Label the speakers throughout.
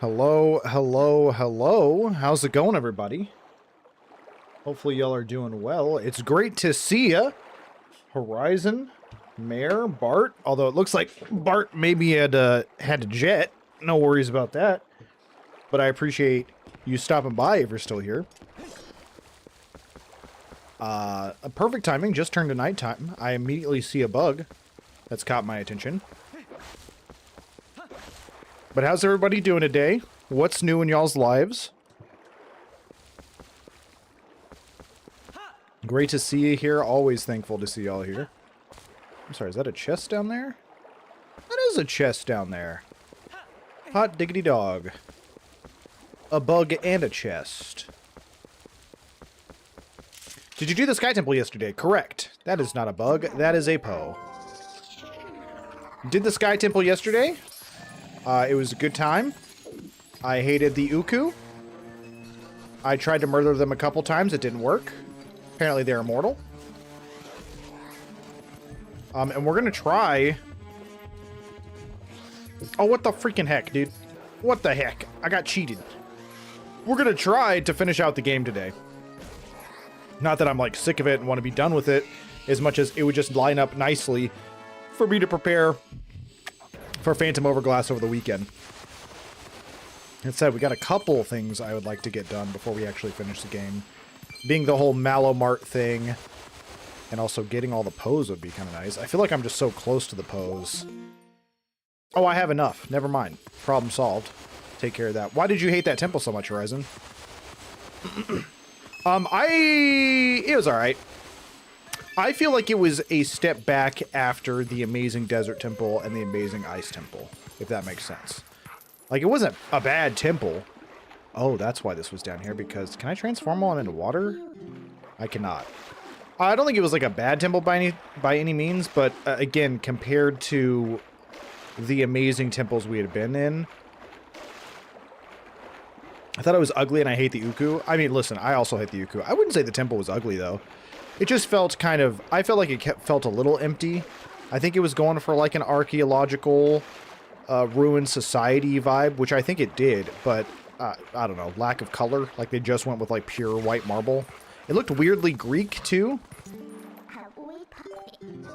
Speaker 1: Hello, hello, hello. How's it going, everybody? Hopefully y'all are doing well. It's great to see ya. Horizon, Mare, Bart. Although it looks like Bart maybe had a jet. No worries about that. But I appreciate you stopping by if you're still here. A perfect timing. Just turned to nighttime. I immediately see a bug that's caught my attention. But how's everybody doing today? What's new in y'all's lives? Great to see you here. Always thankful to see y'all here. I'm sorry, is that a chest down there? That is a chest down there. Hot diggity dog. A bug and a chest. Did you do the Sky Temple yesterday? Correct. That is not a bug. That is a Poe. Did the Sky Temple yesterday? It was a good time. I hated the Uku. I tried to murder them a couple times. It didn't work. Apparently they're immortal. And we're gonna try... Oh, what the freaking heck, dude? What the heck? I got cheated. We're gonna try to finish out the game today. Not that I'm, like, sick of it and want to be done with it, as much as it would just line up nicely for me to prepare for Phantom Overglass over the weekend. That said, we got a couple things I would like to get done before we actually finish the game. Being the whole Malomart thing, and also getting all the Poes would be kind of nice. I feel like I'm just so close to the Poes. Oh, I have enough. Never mind. Problem solved. Take care of that. Why did you hate that temple so much, Horizon? It was alright. I feel like it was a step back after the Amazing Desert Temple and the Amazing Ice Temple, if that makes sense. Like, it wasn't a bad temple. Oh, that's why this was down here, because... Can I transform one into water? I cannot. I don't think it was, like, a bad temple by any means, but, again, compared to the amazing temples we had been in, I thought it was ugly, and I hate the Uku. I mean, listen, I also hate the Uku. I wouldn't say the temple was ugly, though. It just felt kind of... I felt like it felt a little empty. I think it was going for, like, an archaeological, ruined society vibe, which I think it did, but, I don't know, lack of color. Like, they just went with, like, pure white marble. It looked weirdly Greek, too.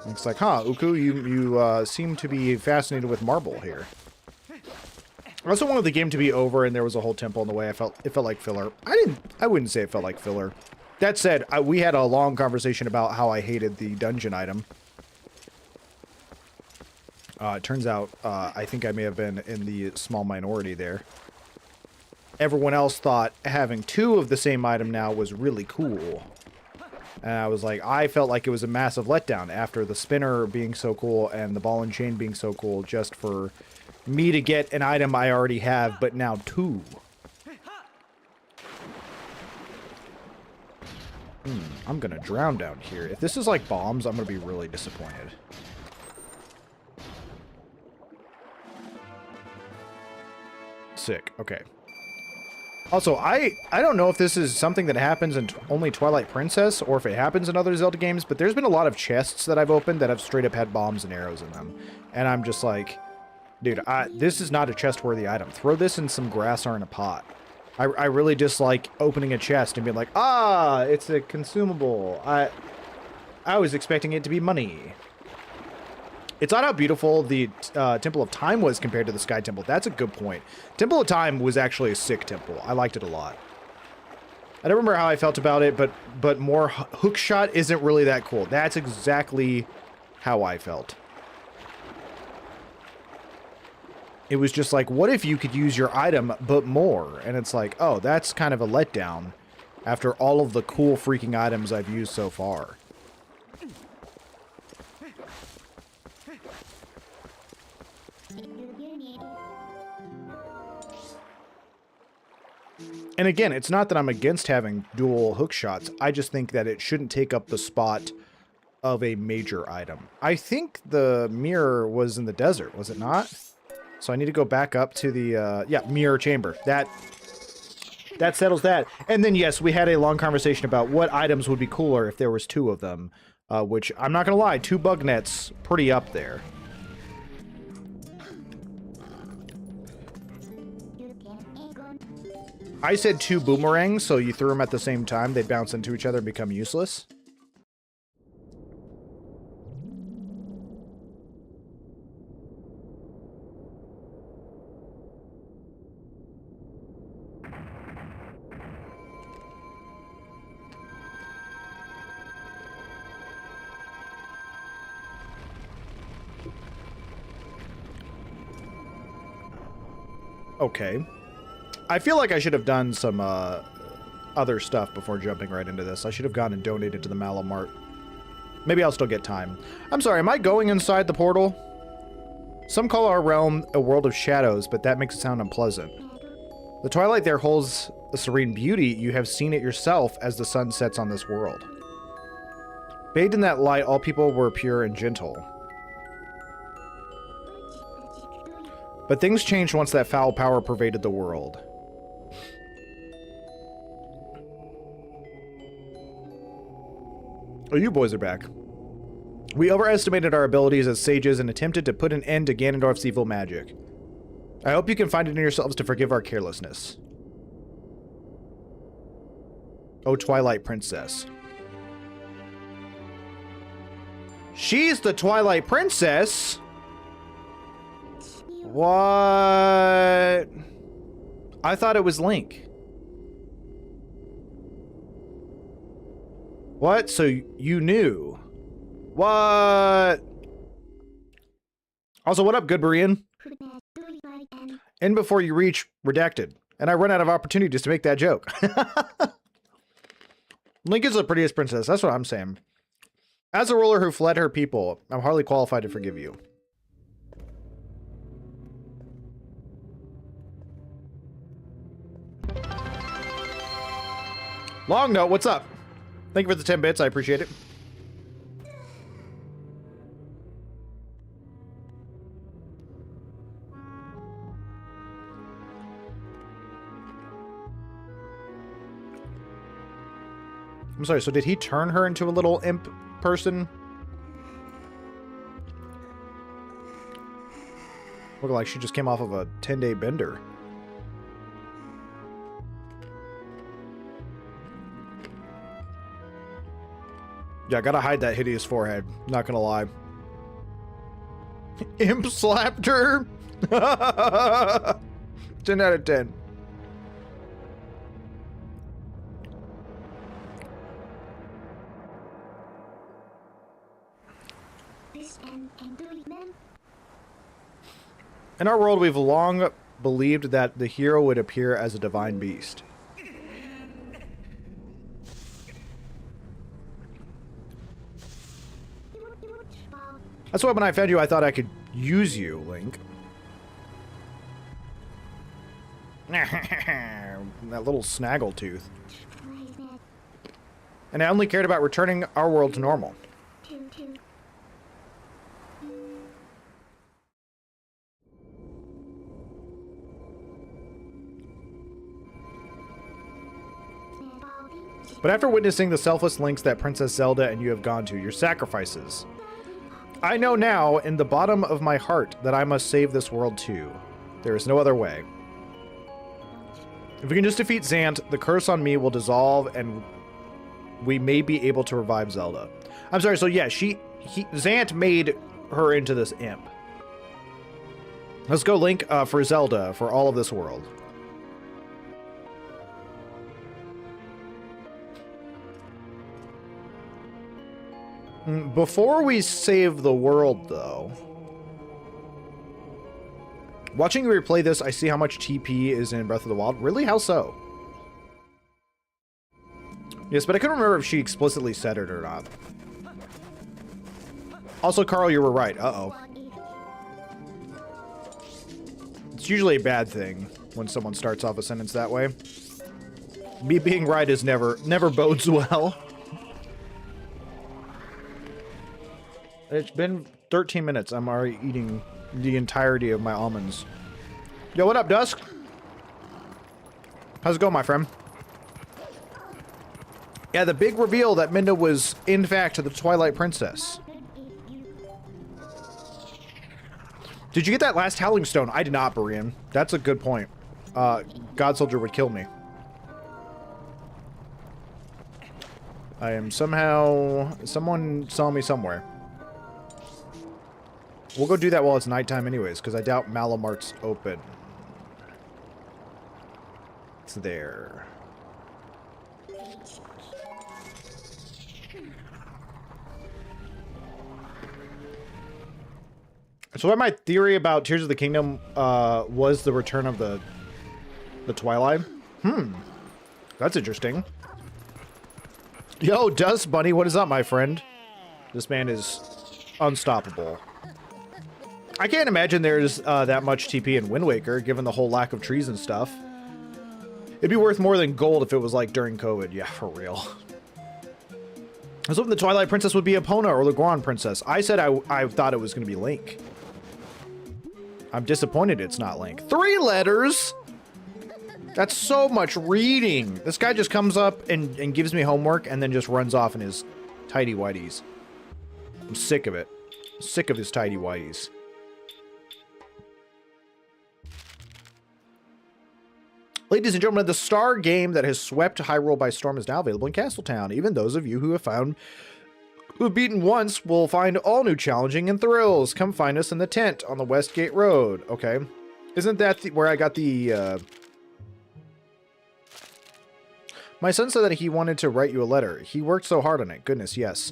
Speaker 1: It's like, huh, Uku, you seem to be fascinated with marble here. I also wanted the game to be over and there was a whole temple in the way. It felt like filler. I wouldn't say it felt like filler. That said, we had a long conversation about how I hated the dungeon item. It turns out, I think I may have been in the small minority there. Everyone else thought having two of the same item now was really cool. And I was like, I felt like it was a massive letdown after the spinner being so cool and the ball and chain being so cool just for me to get an item I already have, but now two. I'm gonna drown down here. If this is like bombs, I'm gonna be really disappointed. Sick. Okay. Also, I don't know if this is something that happens in only Twilight Princess or if it happens in other Zelda games, but there's been a lot of chests that I've opened that have straight up had bombs and arrows in them. And I'm just like, dude, this is not a chest-worthy item. Throw this in some grass or in a pot. I really dislike opening a chest and being like, ah, it's a consumable. I was expecting it to be money. It's not how beautiful the Temple of Time was compared to the Sky Temple. That's a good point. Temple of Time was actually a sick temple. I liked it a lot. I don't remember how I felt about it, but more hookshot isn't really that cool. That's exactly how I felt. It was just like, what if you could use your item, but more? And it's like, oh, that's kind of a letdown after all of the cool freaking items I've used so far. And again, it's not that I'm against having dual hook shots. I just think that it shouldn't take up the spot of a major item. I think the mirror was in the desert, was it not? So I need to go back up to the, yeah, mirror chamber. That settles that. And then, yes, we had a long conversation about what items would be cooler if there was two of them. Which, I'm not going to lie, 2 bug nets, pretty up there. I said 2 boomerangs, so you threw them at the same time. They'd bounce into each other and become useless. Okay. I feel like I should have done some other stuff before jumping right into this. I should have gone and donated to the Malamart. Maybe I'll still get time. I'm sorry, am I going inside the portal? Some call our realm a world of shadows, but that makes it sound unpleasant. The twilight there holds a serene beauty. You have seen it yourself as the sun sets on this world. Bathed in that light, all people were pure and gentle. But things changed once that foul power pervaded the world. Oh, you boys are back. We overestimated our abilities as sages and attempted to put an end to Ganondorf's evil magic. I hope you can find it in yourselves to forgive our carelessness. Oh, Twilight Princess. She's the Twilight Princess? What? I thought it was Link. What? So you knew? What? Also, what up, good Korean? In before you reach redacted. And I run out of opportunities to make that joke. Link is the prettiest princess. That's what I'm saying. As a ruler who fled her people, I'm hardly qualified to forgive you. Long note, what's up? Thank you for the 10 bits, I appreciate it. I'm sorry, so did he turn her into a little imp person? Looked like she just came off of a 10-day bender. Yeah, I gotta hide that hideous forehead. Not gonna lie. Imp slapped her? 10 out of 10. In our world, we've long believed that the hero would appear as a divine beast. That's why when I found you, I thought I could use you, Link. That little snaggletooth. And I only cared about returning our world to normal. But after witnessing the selfless lengths that Princess Zelda and you have gone to, your sacrifices, I know now, in the bottom of my heart, that I must save this world too. There is no other way. If we can just defeat Zant, the curse on me will dissolve and we may be able to revive Zelda. I'm sorry, so yeah, Zant made her into this imp. Let's go, Link, for Zelda, for all of this world. Before we save the world, though, watching you replay this, I see how much TP is in Breath of the Wild. Really? How so? Yes, but I couldn't remember if she explicitly said it or not. Also, Carl, you were right. Uh-oh. It's usually a bad thing when someone starts off a sentence that way. Me being right is never bodes well. It's been 13 minutes. I'm already eating the entirety of my almonds. Yo, what up, Dusk? How's it going, my friend? Yeah, the big reveal that Minda was, in fact, the Twilight Princess. Did you get that last Howling Stone? I did not, Barian. That's a good point. God Soldier would kill me. I am somehow... Someone saw me somewhere. We'll go do that while it's nighttime anyways, because I doubt Malamart's open. It's there. So what my theory about Tears of the Kingdom was the return of the Twilight? That's interesting. Yo, Dust Bunny, what is up, my friend? This man is unstoppable. I can't imagine there's that much TP in Wind Waker, given the whole lack of trees and stuff. It'd be worth more than gold if it was like during COVID. Yeah, for real. I was hoping the Twilight Princess would be Epona or the Goron Princess. I said I thought it was going to be Link. I'm disappointed it's not Link. 3 letters? That's so much reading. This guy just comes up and gives me homework and then just runs off in his tidy whities. I'm sick of it. I'm sick of his tidy whities. Ladies and gentlemen, the star game that has swept Hyrule by storm is now available in Castletown. Even those of you who have beaten once will find all new challenging and thrills. Come find us in the tent on the Westgate Road. Okay. Isn't that where I got the... My son said that he wanted to write you a letter. He worked so hard on it. Goodness, yes.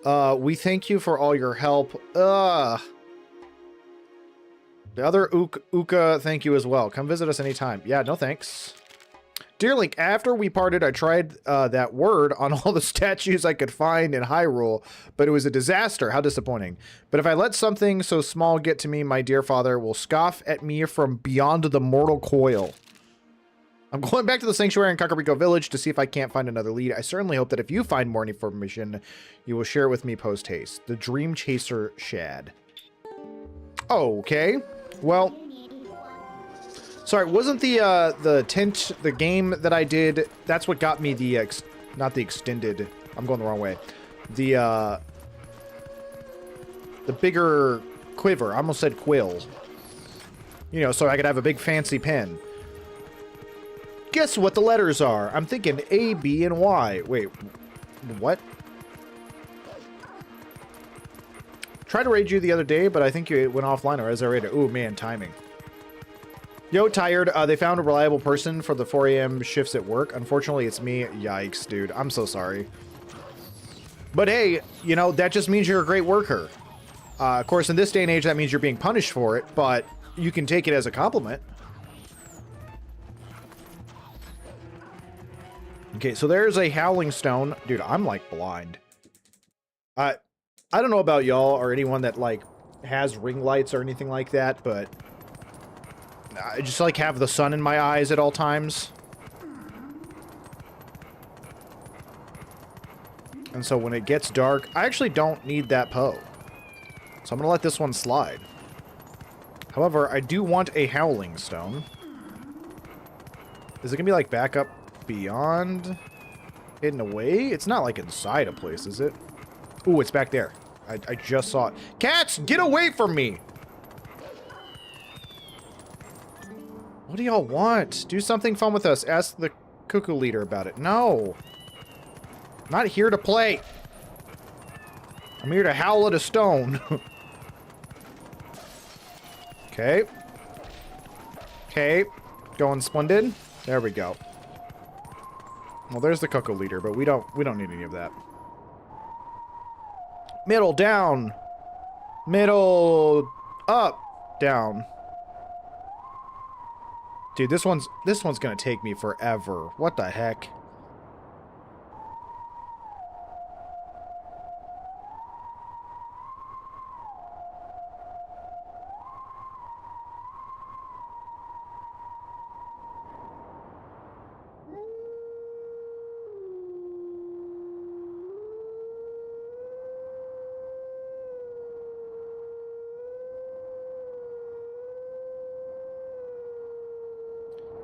Speaker 1: We thank you for all your help. The other Uka, thank you as well. Come visit us anytime. Yeah, no thanks. Dear Link, after we parted, I tried that word on all the statues I could find in Hyrule, but it was a disaster. How disappointing. But if I let something so small get to me, my dear father will scoff at me from beyond the mortal coil. I'm going back to the sanctuary in Kakariko Village to see if I can't find another lead. I certainly hope that if you find more information, you will share it with me post-haste. The Dream Chaser Shad. Okay. Well... Sorry, wasn't the game that I did, that's what got me the, not the extended, I'm going the wrong way. The bigger quiver, I almost said quill. You know, so I could have a big fancy pen. Guess what the letters are? I'm thinking A, B, and Y. Wait, what? Tried to raid you the other day, but I think you went offline or as I raided. Ooh, man, timing. Yo, tired. They found a reliable person for the 4 a.m. shifts at work. Unfortunately, it's me. Yikes, dude. I'm so sorry. But hey, you know, that just means you're a great worker. Of course, in this day and age, that means you're being punished for it, but you can take it as a compliment. Okay, so there's a Howling Stone. Dude, I'm, like, blind. I don't know about y'all or anyone that, like, has ring lights or anything like that, but... I just, like, have the sun in my eyes at all times. And so when it gets dark, I actually don't need that Poe. So I'm gonna let this one slide. However, I do want a Howling Stone. Is it gonna be, like, back up beyond? Hidden away? It's not, like, inside a place, is it? Ooh, it's back there. I just saw it. Cats, get away from me! What do y'all want? Do something fun with us. Ask the cuckoo leader about it. No. I'm not here to play. I'm here to howl at a stone. Okay. Okay. Going splendid. There we go. Well, there's the cuckoo leader, but we don't need any of that. Middle, down. Middle, up, down. Dude, this one's gonna take me forever. What the heck?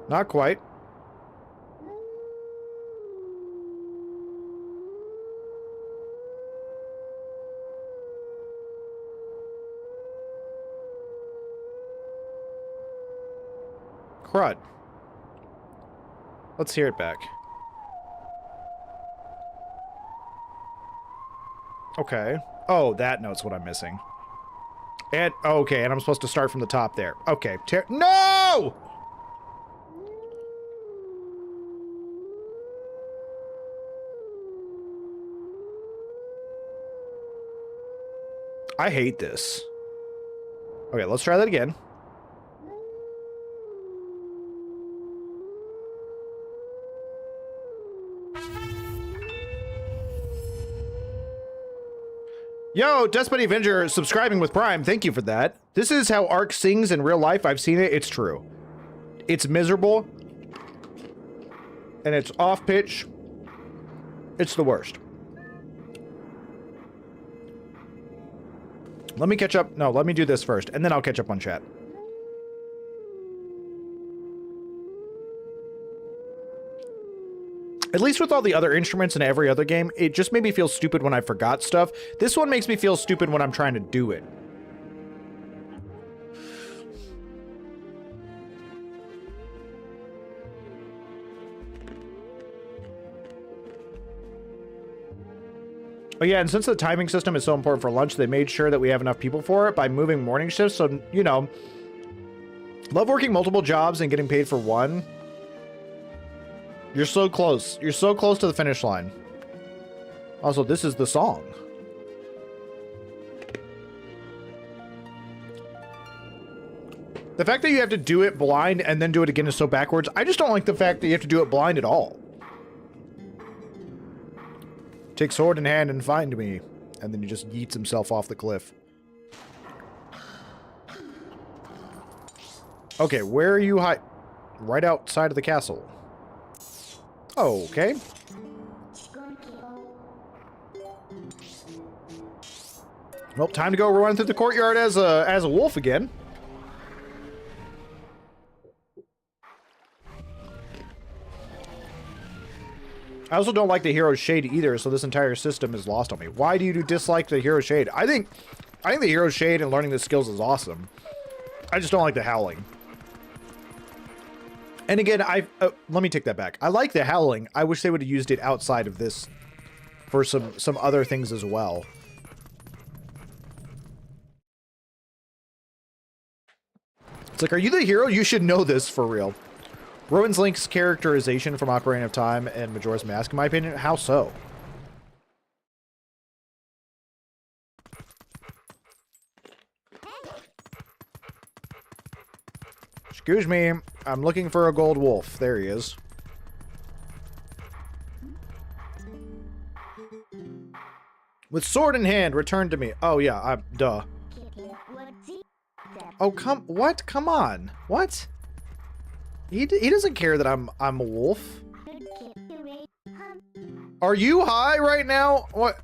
Speaker 1: Not quite. Crud. Let's hear it back. Okay. Oh, that note's what I'm missing. And, okay, and I'm supposed to start from the top there. Okay. No! I hate this. Okay, let's try that again. Yo, Despot Avenger subscribing with Prime. Thank you for that. This is how Ark sings in real life. I've seen it. It's true. It's miserable. And it's off pitch. It's the worst. Let me catch up. No, let me do this first, and then I'll catch up on chat. At least with all the other instruments in every other game, it just made me feel stupid when I forgot stuff. This one makes me feel stupid when I'm trying to do it. Oh yeah, and since the timing system is so important for lunch, they made sure that we have enough people for it by moving morning shifts. So, you know, love working multiple jobs and getting paid for one. You're so close. You're so close to the finish line. Also, this is the song. The fact that you have to do it blind and then do it again is so backwards. I just don't like the fact that you have to do it blind at all. Take sword in hand and find me. And then he just yeets himself off the cliff. Okay, where are you hiding? Right outside of the castle. Okay. Well, time to go run through the courtyard as a wolf again. I also don't like the hero shade either, so this entire system is lost on me. Why do you dislike the hero shade? I think the hero shade and learning the skills is awesome. I just don't like the howling. And again, let me take that back. I like the howling. I wish they would have used it outside of this for some other things as well. It's like, are you the hero? You should know this for real. Rowan's Link's characterization from Ocarina of Time and Majora's Mask, in my opinion, how so? Excuse me, I'm looking for a gold wolf. There he is. With sword in hand, return to me. Oh yeah, duh. Oh, what? Come on. What? He doesn't care that I'm a wolf. Are you high right now? What?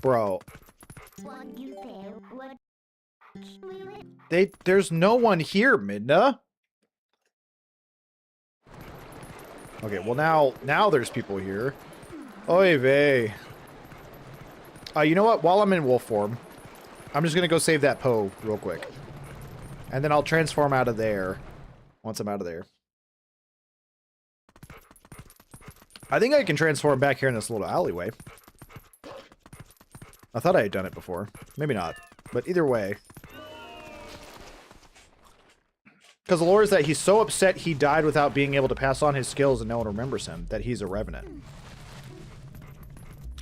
Speaker 1: Bro. There's no one here, Midna. Okay, well now there's people here. Oy vey. You know what? While I'm in wolf form, I'm just gonna go save that Poe real quick. And then I'll transform out of there once I'm out of there. I think I can transform back here in this little alleyway. I thought I had done it before. Maybe not. But either way. Because the lore is that he's so upset he died without being able to pass on his skills and no one remembers him, that he's a revenant.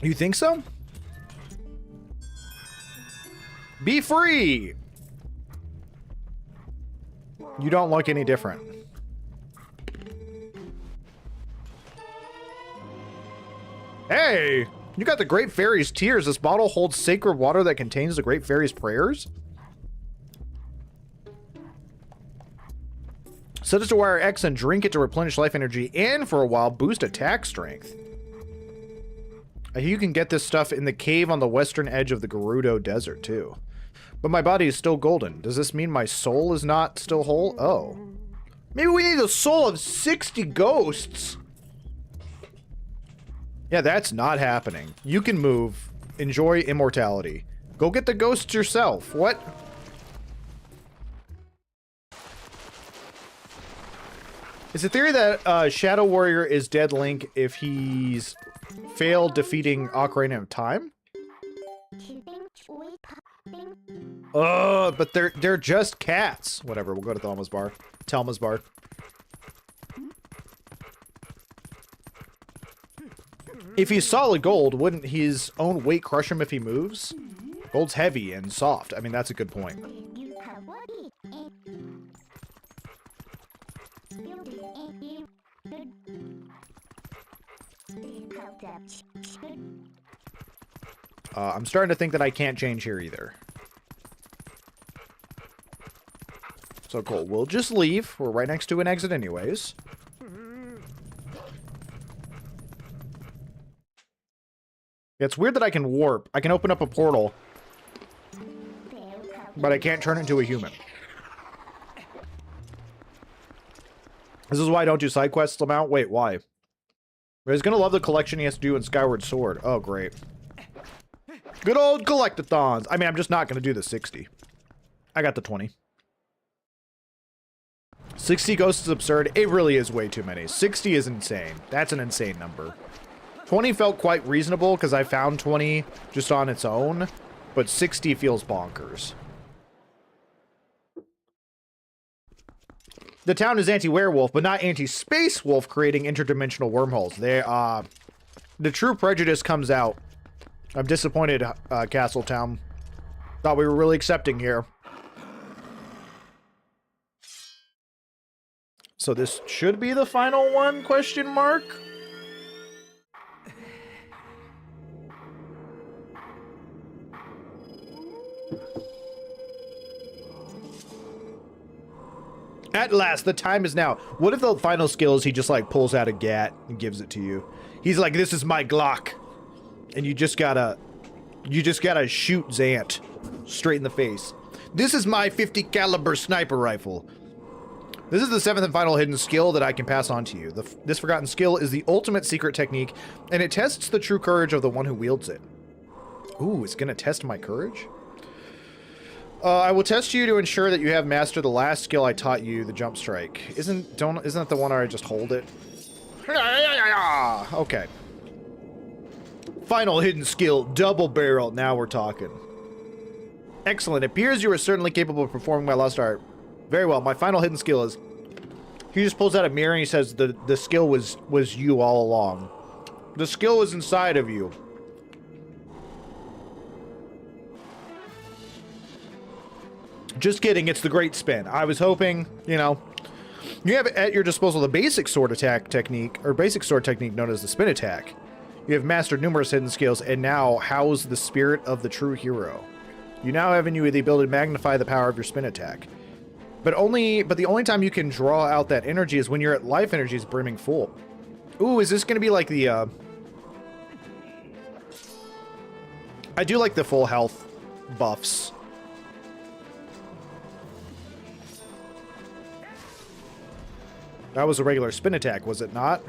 Speaker 1: You think so? Be free! You don't look any different. Hey! You got the Great Fairy's tears. This bottle holds sacred water that contains the Great Fairy's prayers? Set it to wire X and drink it to replenish life energy and, for a while, boost attack strength. You can get this stuff in the cave on the western edge of the Gerudo Desert, too. But my body is still golden. Does this mean my soul is not still whole? Oh. Maybe we need the soul of 60 ghosts. Yeah, that's not happening. You can move. Enjoy immortality. Go get the ghosts yourself. What? Is the theory that Shadow Warrior is dead Link if he's failed defeating Ocarina of Time? But they're just cats. Whatever, we'll go to Thelma's bar. Telma's bar. If he's solid gold, wouldn't his own weight crush him if he moves? Gold's heavy and soft. I mean, that's a good point. I'm starting to think that I can't change here either. So cool. We'll just leave. We're right next to an exit anyways. It's weird that I can warp. I can open up a portal, but I can't turn into a human. This is why I don't do side quests amount. Wait, why? He's gonna love the collection he has to do in Skyward Sword. Oh, great. Good old collectathons. I mean, I'm just not gonna do the 60. I got the 20. 60 ghosts is absurd. It really is way too many. 60 is insane. That's an insane number. 20 felt quite reasonable because I found 20 just on its own, but 60 feels bonkers. The town is anti-werewolf, but not anti-space wolf, creating interdimensional wormholes. The true prejudice comes out. I'm disappointed, Castle Town. Thought we were really accepting here. So this should be the final one, question mark? At last, the time is now. What if the final skill is he just like pulls out a gat and gives it to you? He's like, this is my Glock. And you just gotta shoot Zant straight in the face. This is my 50 caliber sniper rifle. This is the 7th and final hidden skill that I can pass on to you. This forgotten skill is the ultimate secret technique, and it tests the true courage of the one who wields it. Ooh, it's gonna test my courage? I will test you to ensure that you have mastered the last skill I taught you, the jump strike. Isn't that the one where I just hold it? Okay. Final hidden skill, double barrel. Now we're talking. Excellent. It appears you are certainly capable of performing my lost art. Very well. My final hidden skill is... He just pulls out a mirror and he says the skill was you all along. The skill was inside of you. Just kidding, it's the great spin. I was hoping, you know, you have at your disposal the basic sword attack technique, or basic sword technique known as the spin attack. You have mastered numerous hidden skills and now house the spirit of the true hero. You now have in you the ability to magnify the power of your spin attack. But the only time you can draw out that energy is when your life energy is brimming full. Ooh, is this gonna be like the, I do like the full health buffs. That was a regular spin attack, was it not?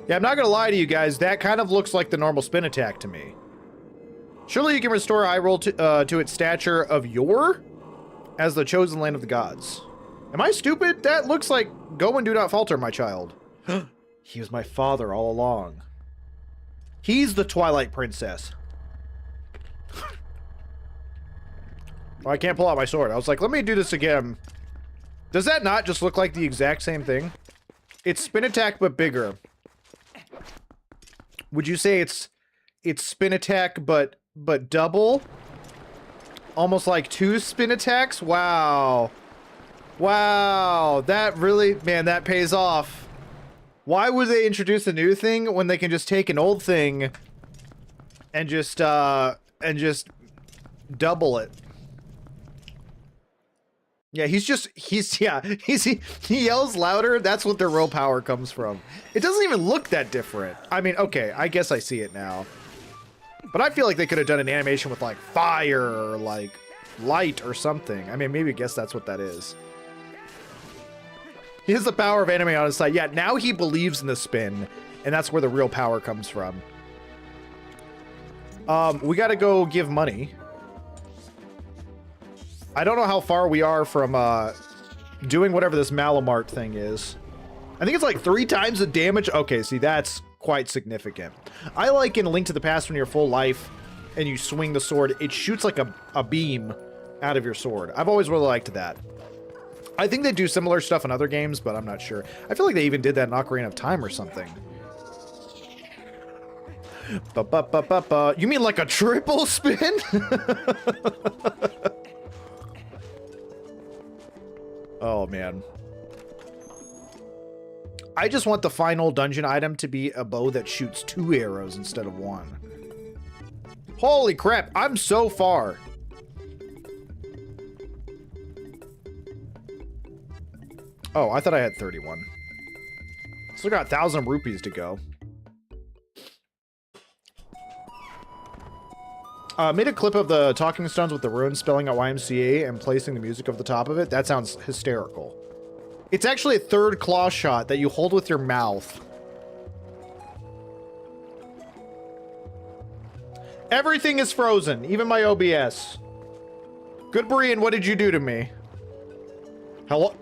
Speaker 1: Yeah, I'm not gonna lie to you guys, that kind of looks like the normal spin attack to me. Surely you can restore Hyrule to its stature of yore? As the chosen land of the gods. Am I stupid? That looks like go and do not falter, my child. He was my father all along. He's the Twilight Princess. Oh, I can't pull out my sword. I was like, let me do this again. Does that not just look like the exact same thing? It's spin attack, but bigger. Would you say it's spin attack, but double? Almost like 2 spin attacks? Wow. Wow. That really, man, that pays off. Why would they introduce a new thing when they can just take an old thing and just double it? Yeah, he yells louder. That's what their real power comes from. It doesn't even look that different. I mean, okay, I guess I see it now. But I feel like they could have done an animation with, like, fire or, like, light or something. I mean, maybe guess that's what that is. He has the power of anime on his side. Yeah, now he believes in the spin, and that's where the real power comes from. We gotta go give money. I don't know how far we are from doing whatever this Malamart thing is. I think it's like 3 times the damage. Okay, see, that's quite significant. I like in Link to the Past when you're full life and you swing the sword, it shoots like a beam out of your sword. I've always really liked that. I think they do similar stuff in other games, but I'm not sure. I feel like they even did that in Ocarina of Time or something. You mean like a triple spin? Oh, man. I just want the final dungeon item to be a bow that shoots 2 arrows instead of 1. Holy crap, I'm so far. Oh, I thought I had 31. Still got 1,000 rupees to go. Made a clip of the talking stones with the runes spelling out YMCA and placing the music over the top of it. That sounds hysterical. It's actually a 3rd claw shot that you hold with your mouth. Everything is frozen, even my OBS. Good Brian, what did you do to me? Hello?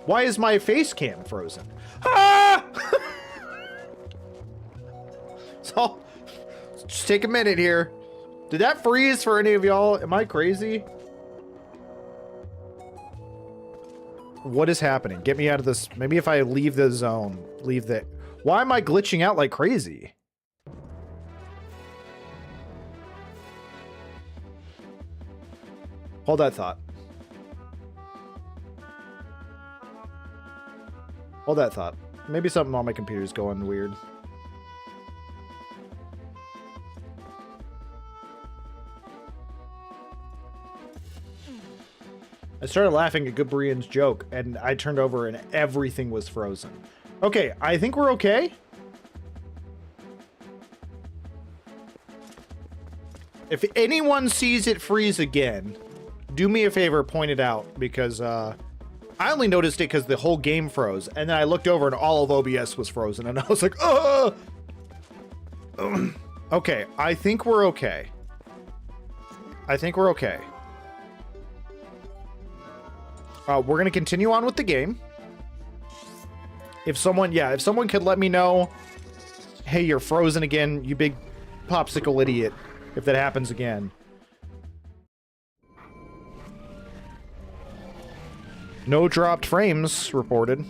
Speaker 1: Why is my face cam frozen? Ah! So, just take a minute here. Did that freeze for any of y'all? Am I crazy? What is happening? Get me out of this. Maybe if I leave the zone, leave the... Why am I glitching out like crazy? Hold that thought. Hold that thought. Maybe something on my computer is going weird. I started laughing at Goodbrian's joke, and I turned over and everything was frozen. Okay, I think we're okay. If anyone sees it freeze again, do me a favor, point it out, because I only noticed it because the whole game froze, and then I looked over and all of OBS was frozen, and I was like, oh! Okay, I think we're okay. I think we're okay. We're going to continue on with the game. If someone could let me know, hey, you're frozen again, you big popsicle idiot, if that happens again. No dropped frames reported.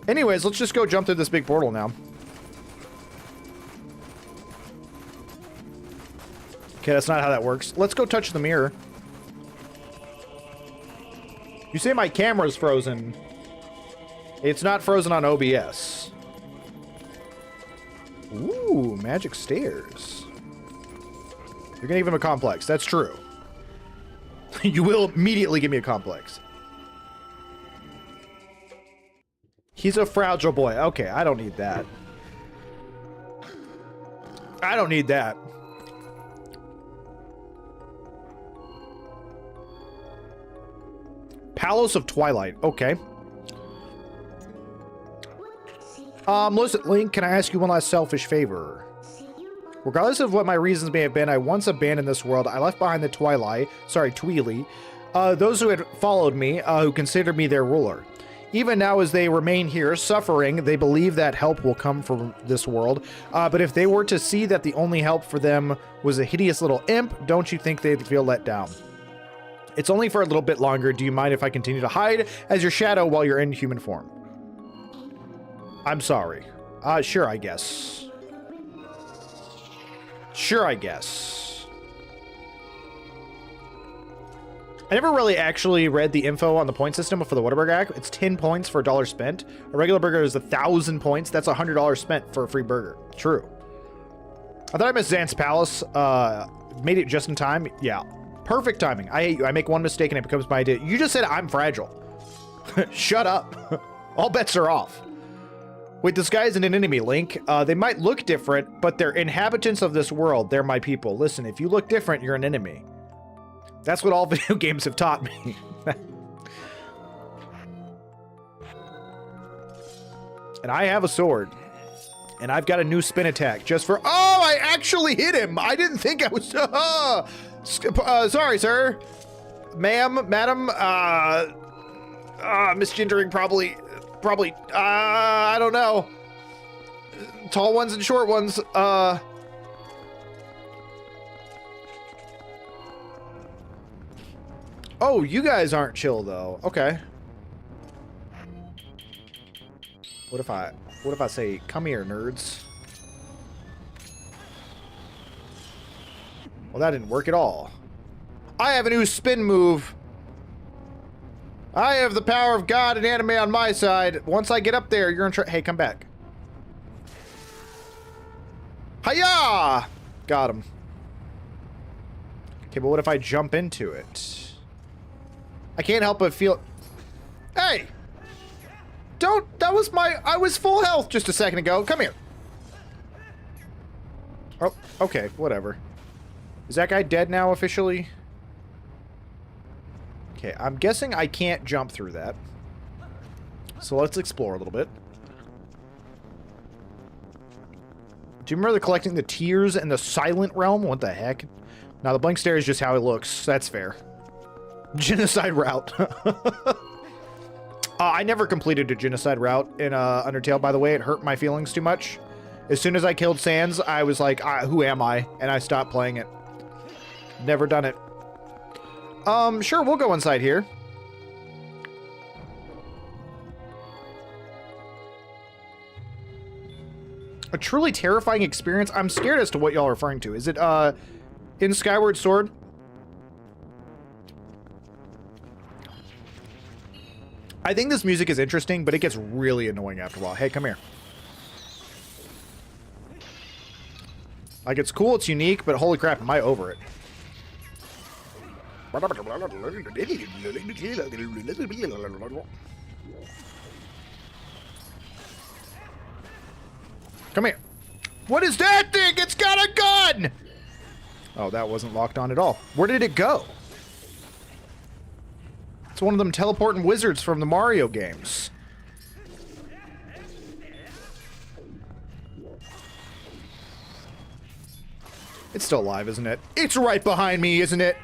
Speaker 1: Anyways, let's just go jump through this big portal now. Okay, that's not how that works. Let's go touch the mirror. You say my camera's frozen. It's not frozen on OBS. Ooh, magic stairs. You're gonna give him a complex. That's true. You will immediately give me a complex. He's a fragile boy. Okay, I don't need that. I don't need that. Palace of Twilight. Okay. Listen, Link, can I ask you one last selfish favor? Regardless of what my reasons may have been, I once abandoned this world. I left behind the Tweely, those who had followed me, who considered me their ruler. Even now, as they remain here, suffering, they believe that help will come from this world. But if they were to see that the only help for them was a hideous little imp, don't you think they'd feel let down? It's only for a little bit longer. Do you mind if I continue to hide as your shadow while you're in human form? I'm sorry. Sure, I guess. Sure, I guess. I never really actually read the info on the point system for the Whataburger app. It's 10 points for $1 spent. A regular burger is 1,000 points. That's $100 spent for a free burger. True. I thought I missed Xanth's Palace. Made it just in time. Yeah. Perfect timing. I hate you. I make one mistake and it becomes my idea. You just said I'm fragile. Shut up. All bets are off. Wait, this guy isn't an enemy, Link. They might look different, but they're inhabitants of this world. They're my people. Listen, if you look different, you're an enemy. That's what all video games have taught me. And I have a sword. And I've got a new spin attack just for... Oh, I actually hit him. I didn't think I was... sorry, sir. Ma'am, madam, misgendering probably, I don't know. Tall ones and short ones, Oh, you guys aren't chill, though. Okay. What if I say, come here, nerds? Well, that didn't work at all. I have a new spin move. I have the power of God and anime on my side. Once I get up there, you're in trouble. Hey, come back. Hiya! Got him. Okay, but what if I jump into it? I can't help but feel... Hey! Don't... That was my... I was full health just a second ago. Come here. Oh, okay. Whatever. Is that guy dead now officially? Okay, I'm guessing I can't jump through that. So let's explore a little bit. Do you remember collecting the tears in the Silent Realm? What the heck? Now, the blank stare is just how it looks. That's fair. Genocide route. I never completed a genocide route in Undertale, by the way. It hurt my feelings too much. As soon as I killed Sans, I was like, who am I? And I stopped playing it. Never done it. Sure, we'll go inside here. A truly terrifying experience? I'm scared as to what y'all are referring to. Is it, in Skyward Sword? I think this music is interesting, but it gets really annoying after a while. Hey, come here. Like, it's cool, it's unique, but holy crap, am I over it. Come here. What is that thing? It's got a gun! Oh, that wasn't locked on at all. Where did it go? It's one of them teleporting wizards from the Mario games. It's still alive, isn't it? It's right behind me, isn't it?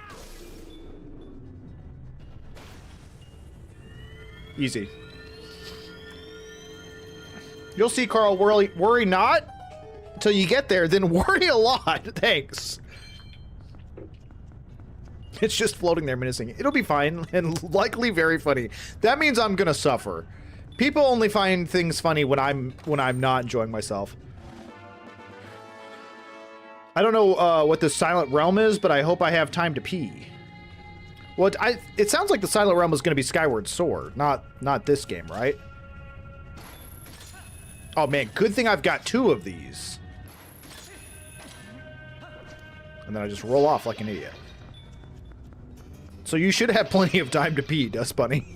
Speaker 1: Easy. You'll see, Carl. Worry not until you get there, then worry a lot. Thanks. It's just floating there menacing. It'll be fine and likely very funny. That means I'm gonna suffer. People only find things funny when I'm not enjoying myself. I don't know what the Silent Realm is, but I hope I have time to pee. Well, it sounds like the Silent Realm is going to be Skyward Sword, not this game, right? Oh man, good thing I've got 2 of these. And then I just roll off like an idiot. So you should have plenty of time to pee, Dust Bunny.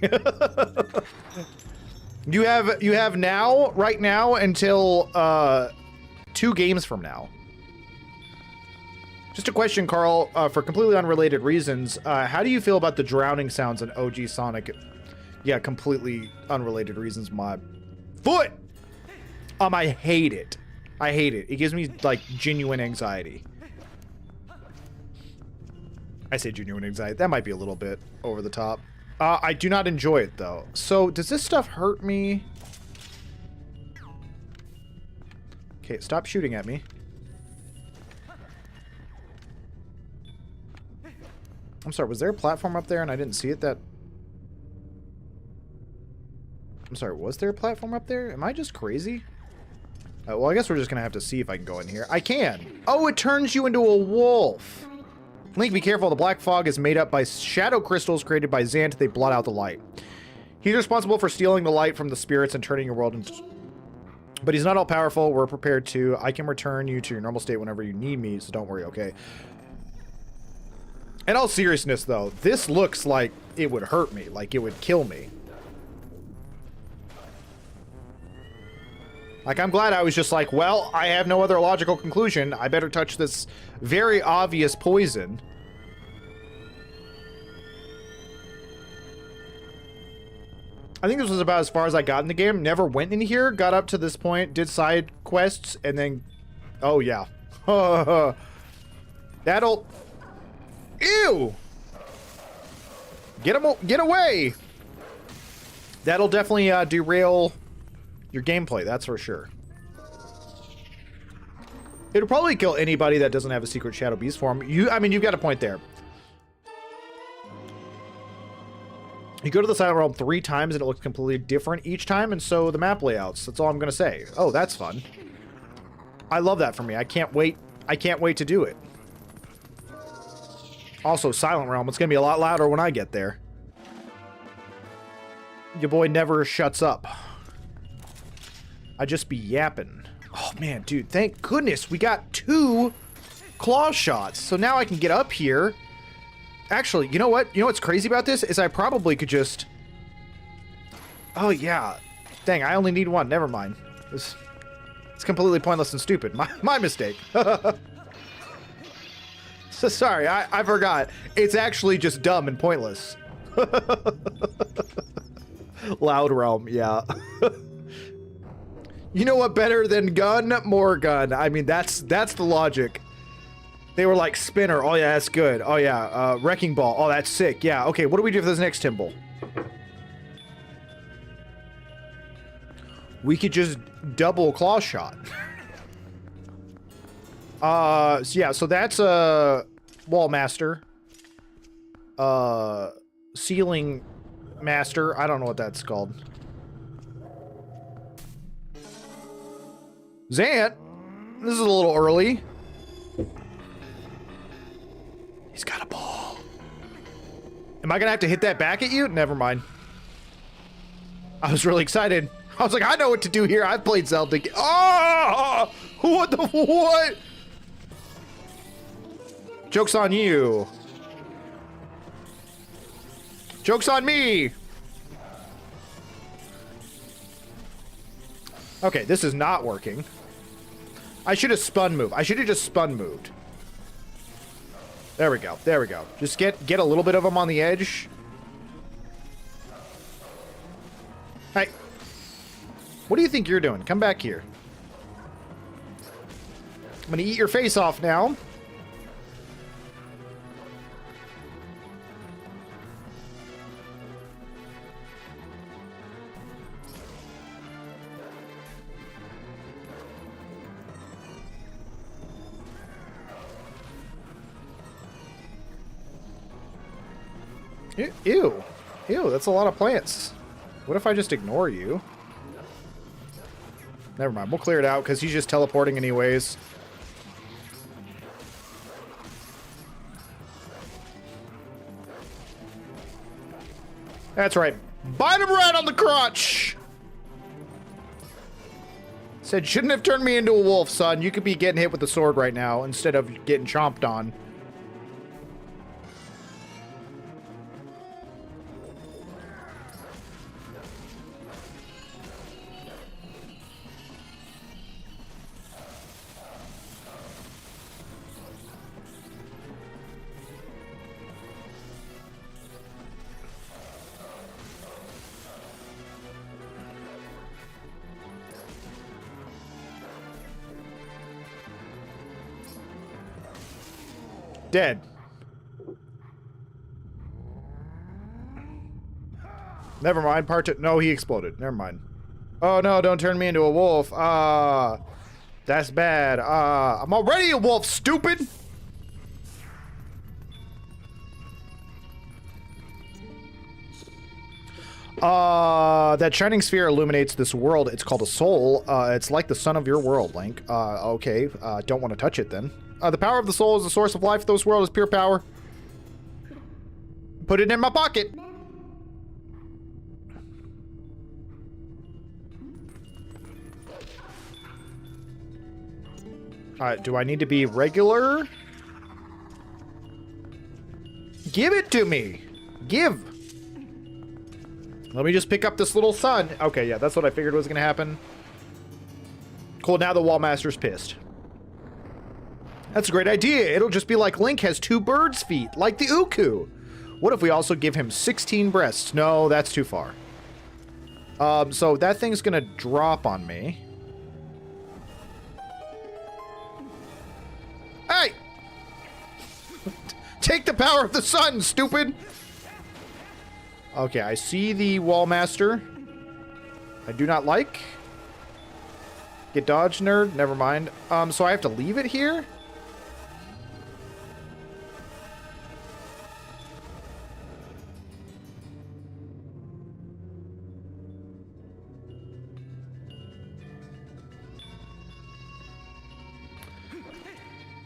Speaker 1: You have now, right now, until 2 games from now. Just a question, Carl, for completely unrelated reasons. How do you feel about the drowning sounds in OG Sonic? Yeah, completely unrelated reasons. My foot! I hate it. I hate it. It gives me, like, genuine anxiety. I say genuine anxiety. That might be a little bit over the top. I do not enjoy it, though. So, does this stuff hurt me? Okay, stop shooting at me. I'm sorry, was there a platform up there and I didn't see it? I'm sorry, was there a platform up there? Am I just crazy? Well, I guess we're just gonna have to see if I can go in here. I can! Oh, it turns you into a wolf! Link, be careful. The black fog is made up by shadow crystals created by Zant. They blot out the light. He's responsible for stealing the light from the spirits and turning your world into... But he's not all powerful. We're prepared to. I can return you to your normal state whenever you need me, so don't worry, okay? In all seriousness, though, this looks like it would hurt me, like it would kill me. Like, I'm glad I was just like, well, I have no other logical conclusion. I better touch this very obvious poison. I think this was about as far as I got in the game. Never went in here, got up to this point, did side quests, and then... Oh, yeah. That'll... Ew! Get away! That'll definitely derail your gameplay, that's for sure. It'll probably kill anybody that doesn't have a secret Shadow Beast form. I mean, you've got a point there. You go to the Silent Realm 3 times and it looks completely different each time, and so the map layouts. That's all I'm gonna say. Oh, that's fun. I love that for me. I can't wait to do it. Also, Silent Realm, it's gonna be a lot louder when I get there. Your boy never shuts up. I just be yapping. Oh man, dude, thank goodness we got 2 claw shots. So now I can get up here. Actually, you know what? You know what's crazy about this? Is I probably could just... Oh, yeah. Dang, I only need 1. Never mind. It's completely pointless and stupid. My mistake. So sorry, I forgot. It's actually just dumb and pointless. Loud Realm, yeah. You know what? Better than gun? More gun. I mean, that's the logic. They were like, Spinner. Oh, yeah, that's good. Oh, yeah. Wrecking Ball. Oh, that's sick. Yeah. Okay, what do we do for this next Timble? We could just double claw shot. So yeah, so that's Wall Master. Ceiling Master. I don't know what that's called. Zant. This is a little early. He's got a ball. Am I gonna have to hit that back at you? Never mind. I was really excited. I was like, I know what to do here. I've played Zelda. Oh! What the what? Joke's on you. Joke's on me. Okay, this is not working. I should have spun moved. I should have just spun moved. There we go. There we go. Just get a little bit of them on the edge. Hey. What do you think you're doing? Come back here. I'm gonna eat your face off now. Ew. Ew, that's a lot of plants. What if I just ignore you? Never mind, we'll clear it out because he's just teleporting anyways. That's right. Bite him right on the crotch! Said, shouldn't have turned me into a wolf, son. You could be getting hit with the sword right now instead of getting chomped on. Dead. Never mind. Part two. No, he exploded. Never mind. Oh no, don't turn me into a wolf. That's bad. I'm already a wolf, stupid! That shining sphere illuminates this world. It's called a soul. It's like the sun of your world, Link. Okay. Don't want to touch it then. The power of the soul is the source of life. This world is pure power. Put it in my pocket. Do I need to be regular? Give it to me. Give. Let me just pick up this little sun. Okay, yeah, that's what I figured was going to happen. Cool, now the Wallmaster's pissed. That's a great idea. It'll just be like Link has 2 bird's feet, like the Uku. What if we also give him 16 breasts? No, that's too far. So that thing's gonna drop on me. Hey! Take the power of the sun, stupid! Okay, I see the Wallmaster. I do not like. Get dodged, nerd. Never mind. So I have to leave it here?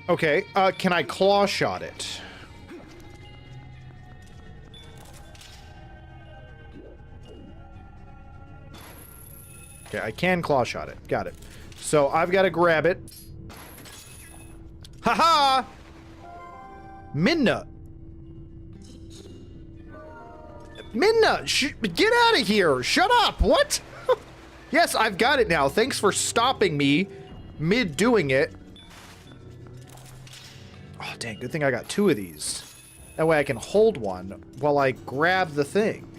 Speaker 1: Okay, can I claw shot it? Okay, I can claw shot it. Got it. So I've got to grab it. Haha! Minna! Minna! Get out of here! Shut up! What? Yes, I've got it now. Thanks for stopping me mid-doing it. Oh, dang. Good thing I got 2 of these. That way I can hold one while I grab the thing.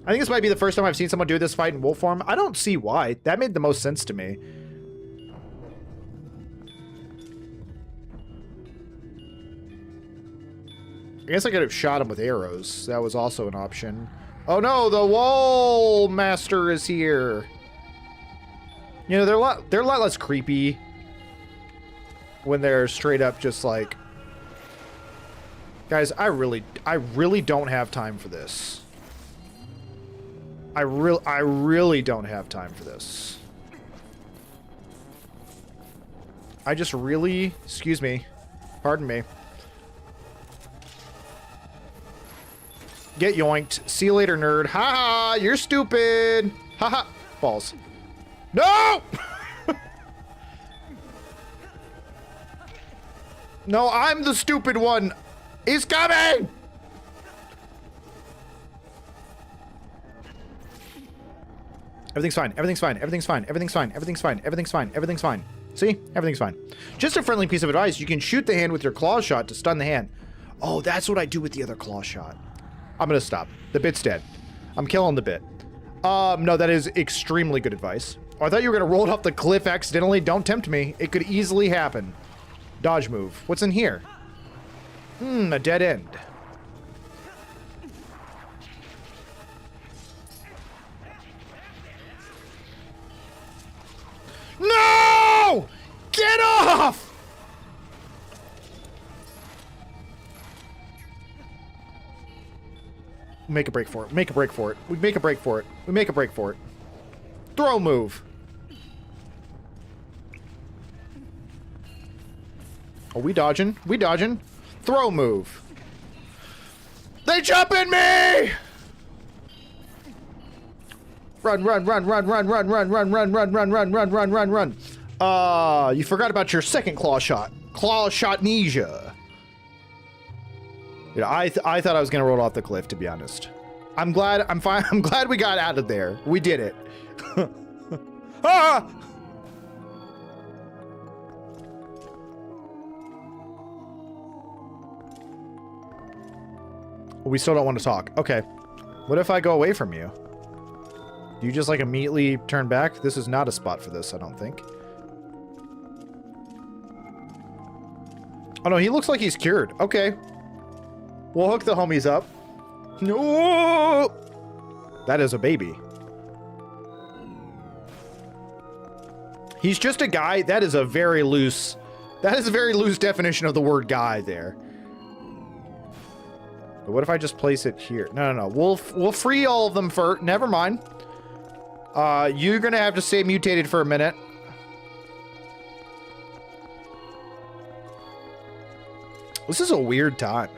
Speaker 1: I think this might be the first time I've seen someone do this fight in wolf form. I don't see why. That made the most sense to me. I guess I could have shot him with arrows. That was also an option. Oh no, the Wall Master is here. You know, they're a lot less creepy when they're straight up just like, guys, I really don't have time for this. I really don't have time for this. I just really, excuse me, pardon me. Get yoinked. See you later, nerd. Ha ha, you're stupid. Ha ha. Balls. No! No, I'm the stupid one. He's coming! Everything's fine. Everything's fine. Everything's fine. Everything's fine. Everything's fine. Everything's fine. Everything's fine. See? Everything's fine. Just a friendly piece of advice. You can shoot the hand with your claw shot to stun the hand. Oh, that's what I do with the other claw shot. I'm gonna stop. The bit's dead. I'm killing the bit. No, that is extremely good advice. Oh, I thought you were gonna roll it off the cliff accidentally. Don't tempt me. It could easily happen. Dodge move. What's in here? A dead end. No! Get off! Make a break for it. Make a break for it. We make a break for it. We make a break for it. Throw move. Are we dodging? We dodging. Throw move. They jump in me! Run, run, run, run, run, run, run, run, run, run, run, run, run, run, run, run. You forgot about your second claw shot. Claw shotnesia. You know, I thought I was gonna roll off the cliff, to be honest. I'm glad I'm fine. I'm glad we got out of there. We did it. Ah! We still don't want to talk. Okay. What if I go away from you? Do you just like immediately turn back? This is not a spot for this, I don't think. Oh no, he looks like he's cured. Okay. We'll hook the homies up. No! That is a baby. He's just a guy. That is a very loose definition of the word guy there. But what if I just place it here? No, no, no. We'll free all of them for... Never mind. You're gonna have to stay mutated for a minute. This is a weird time.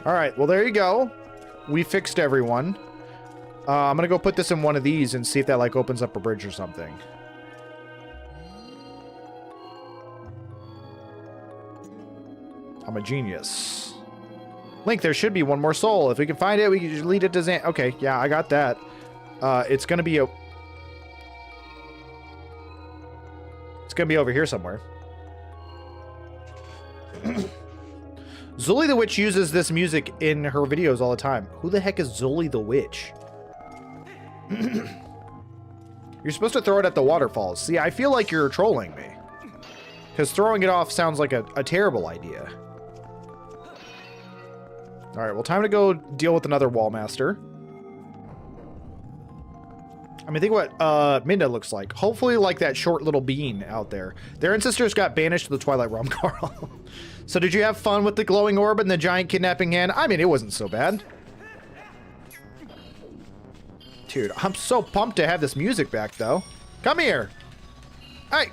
Speaker 1: Alright, well there you go. We fixed everyone. I'm gonna go put this in one of these and see if that like opens up a bridge or something. I'm a genius. Link, there should be one more soul. If we can find it, we can just lead it to Zan. Okay, yeah, I got that. It's gonna be a... It's gonna be over here somewhere. Zully the Witch uses this music in her videos all the time. Who the heck is Zully the Witch? You're supposed to throw it at the waterfalls. See, I feel like you're trolling me. Because throwing it off sounds like a terrible idea. Alright, well, time to go deal with another wall master. I mean, think what Minda looks like. Hopefully like that short little bean out there. Their ancestors got banished to the Twilight Realm, Carl. So did you have fun with the glowing orb and the giant kidnapping hand? I mean, it wasn't so bad. Dude, I'm so pumped to have this music back, though. Come here. Hey.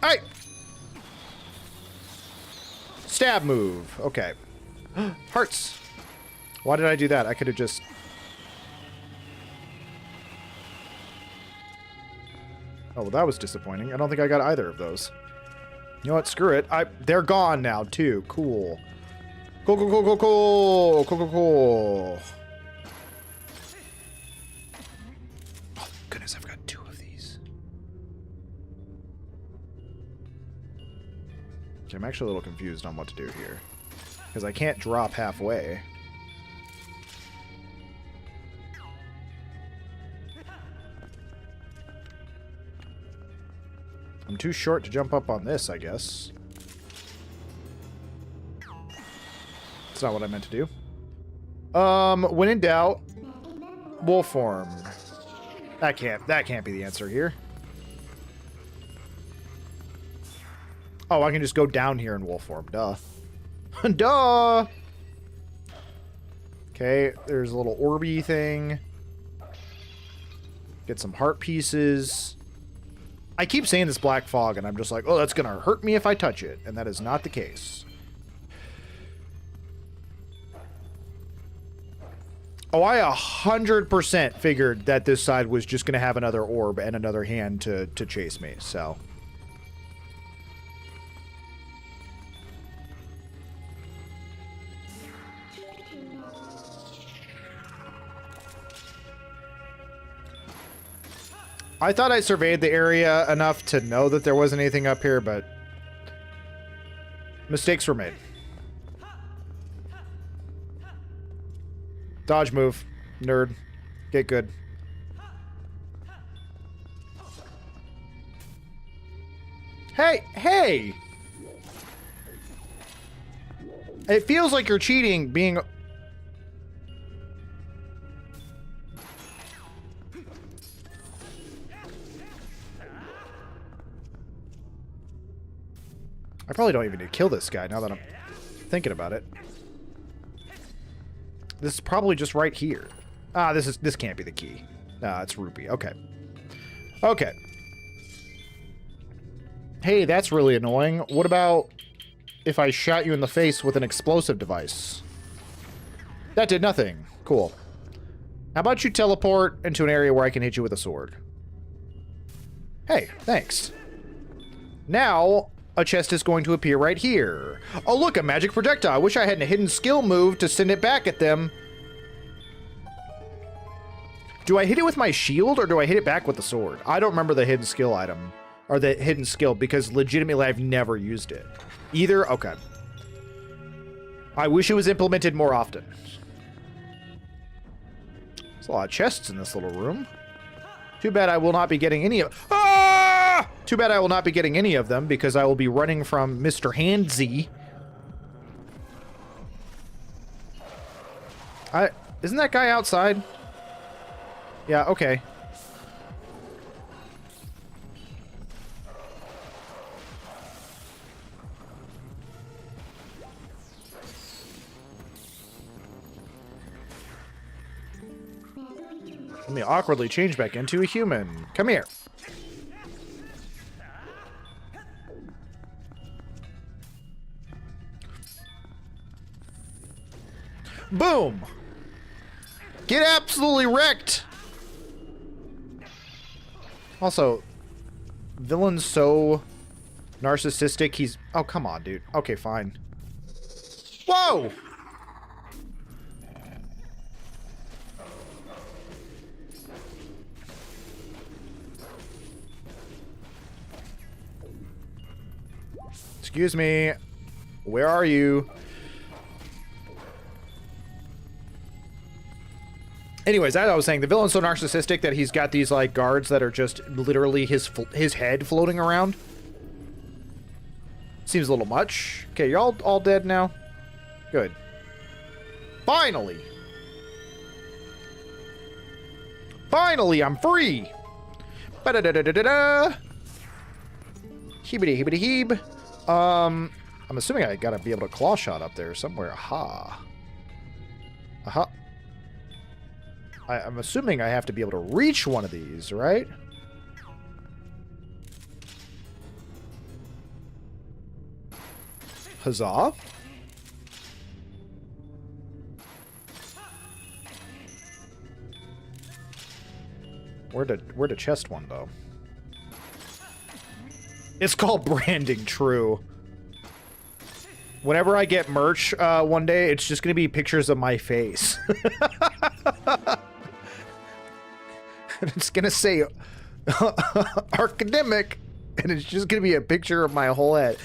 Speaker 1: Hey. Stab move. Okay. Hearts. Why did I do that? I could have just... Oh, well, that was disappointing. I don't think I got either of those. You know what? Screw it. They're gone now, too. Cool. Cool, cool, cool, cool, cool. Cool, cool, cool. Oh, goodness, I've got 2 of these. Okay, I'm actually a little confused on what to do here. Because I can't drop halfway. I'm too short to jump up on this, I guess. That's not what I meant to do. When in doubt, wolf form. That can't be the answer here. Oh, I can just go down here in wolf form. Duh. Duh! Okay, there's a little orby thing. Get some heart pieces. I keep saying this black fog, and I'm just like, oh, that's gonna hurt me if I touch it. And that is not the case. Oh, I 100% figured that this side was just gonna have another orb and another hand to chase me, so... I thought I surveyed the area enough to know that there wasn't anything up here, but mistakes were made. Dodge move. Nerd. Get good. Hey! Hey! It feels like you're cheating being... I probably don't even need to kill this guy now that I'm thinking about it. This is probably just right here. Ah, this can't be the key. Ah, it's rupee. Okay. Okay. Hey, that's really annoying. What about if I shot you in the face with an explosive device? That did nothing. Cool. How about you teleport into an area where I can hit you with a sword? Hey, thanks. Now... a chest is going to appear right here. Oh, look, a magic projectile. I wish I had a hidden skill move to send it back at them. Do I hit it with my shield or do I hit it back with the sword? I don't remember the hidden skill item. Or the hidden skill because legitimately I've never used it. Either? Okay. I wish it was implemented more often. There's a lot of chests in this little room. Too bad I will not be getting any of... Ah! Too bad I will not be getting any of them because I will be running from Mr. Handsy. Isn't that guy outside? Yeah, okay. Let me awkwardly change back into a human. Come here. Boom! Get absolutely wrecked! Also, villain's so narcissistic, he's... Oh, come on, dude. Okay, fine. Whoa! Excuse me. Where are you? Anyways, as I was saying, the villain's so narcissistic that he's got these, like, guards that are just literally his head floating around. Seems a little much. Okay, you're all dead now? Good. Finally! Finally, I'm free! Ba-da-da-da-da-da-da! Heebity-heebity-heeb. I'm assuming I gotta be able to claw shot up there somewhere. Aha. Aha. I'm assuming I have to be able to reach one of these, right? Huzzah. Where'd the chest one, though? It's called branding, true. Whenever I get merch one day, it's just going to be pictures of my face. And it's going to say academic, and it's just going to be a picture of my whole head.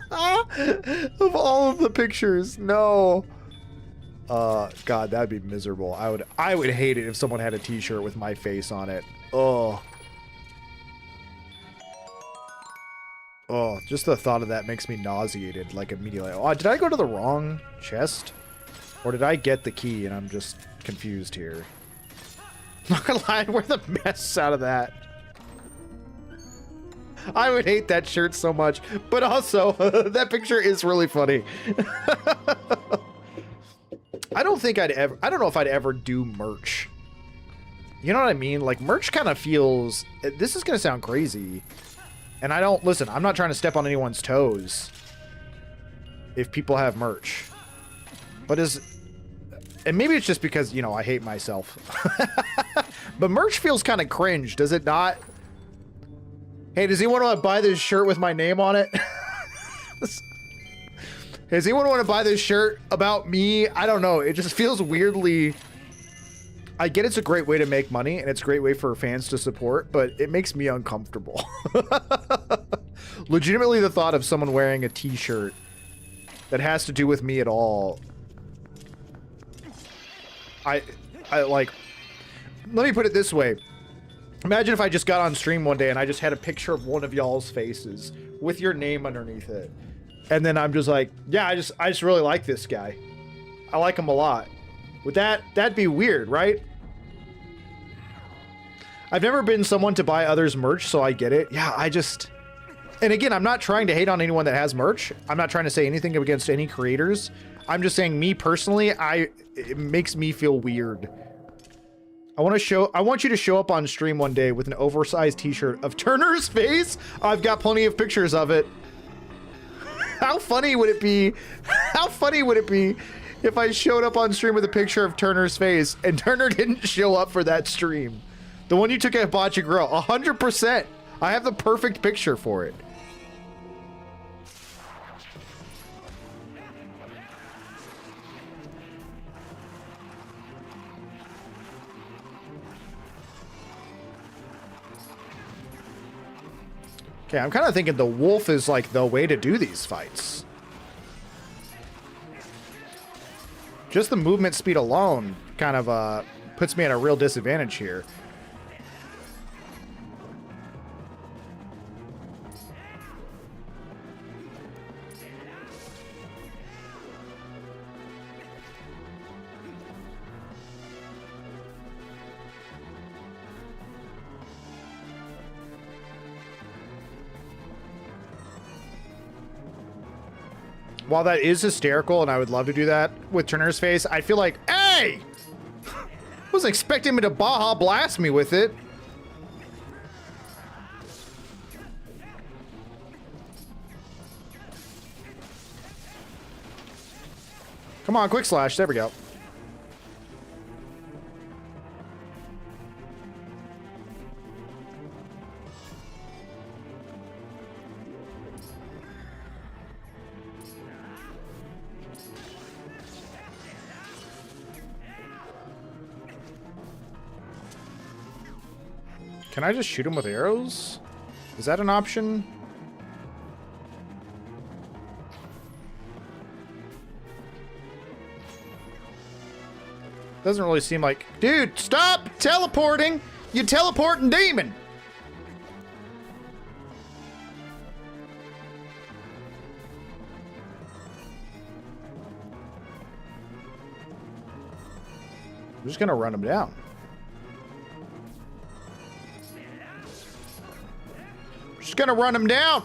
Speaker 1: Of all of the pictures. No. God, that'd be miserable. I would hate it if someone had a t-shirt with my face on it. Oh. Oh, just the thought of that makes me nauseated, like, immediately. Oh, did I go to the wrong chest? Or did I get the key and I'm just confused here? Not gonna lie, we're the mess out of that. I would hate that shirt so much, but also, that picture is really funny. I don't know if I'd ever do merch. You know what I mean? Like, merch kind of feels, this is gonna sound crazy. And listen, I'm not trying to step on anyone's toes if people have merch. But and maybe it's just because, you know, I hate myself. But merch feels kind of cringe, does it not? Hey, does anyone want to buy this shirt with my name on it? Does anyone want to buy this shirt about me? I don't know. It just feels weirdly... I get it's a great way to make money, and it's a great way for fans to support, but it makes me uncomfortable. Legitimately, the thought of someone wearing a t-shirt that has to do with me at all... I like... Let me put it this way. Imagine if I just got on stream one day and I just had a picture of one of y'all's faces with your name underneath it. And then I'm just like, yeah, I just really like this guy. I like him a lot. That'd be weird, right? I've never been someone to buy others' merch, so I get it. Yeah, and again, I'm not trying to hate on anyone that has merch. I'm not trying to say anything against any creators. I'm just saying, me personally, it makes me feel weird. I want you to show up on stream one day with an oversized t-shirt of Turner's face. I've got plenty of pictures of it. How funny would it be? How funny would it be if I showed up on stream with a picture of Turner's face and Turner didn't show up for that stream? The one you took at Hibachi Grill, 100%. I have the perfect picture for it. Okay, I'm kind of thinking the wolf is like the way to do these fights. Just the movement speed alone kind of puts me at a real disadvantage here. While that is hysterical, and I would love to do that with Turner's face, I feel like, hey! I wasn't expecting me to Baja Blast me with it. Come on, quick slash. There we go. Can I just shoot him with arrows? Is that an option? Doesn't really seem like... Dude, stop teleporting! You teleporting demon! I'm just gonna run him down. Just gonna run him down!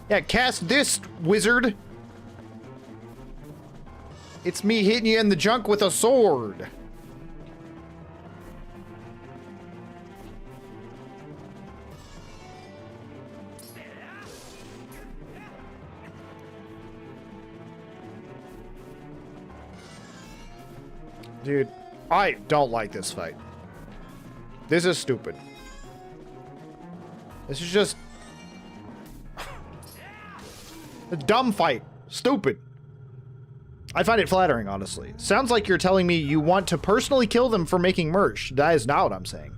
Speaker 1: Yeah, cast this, wizard! It's me hitting you in the junk with a sword. Dude, I don't like this fight. This is stupid. This is just a dumb fight. Stupid. I find it flattering, honestly. Sounds like you're telling me you want to personally kill them for making merch. That is not what I'm saying.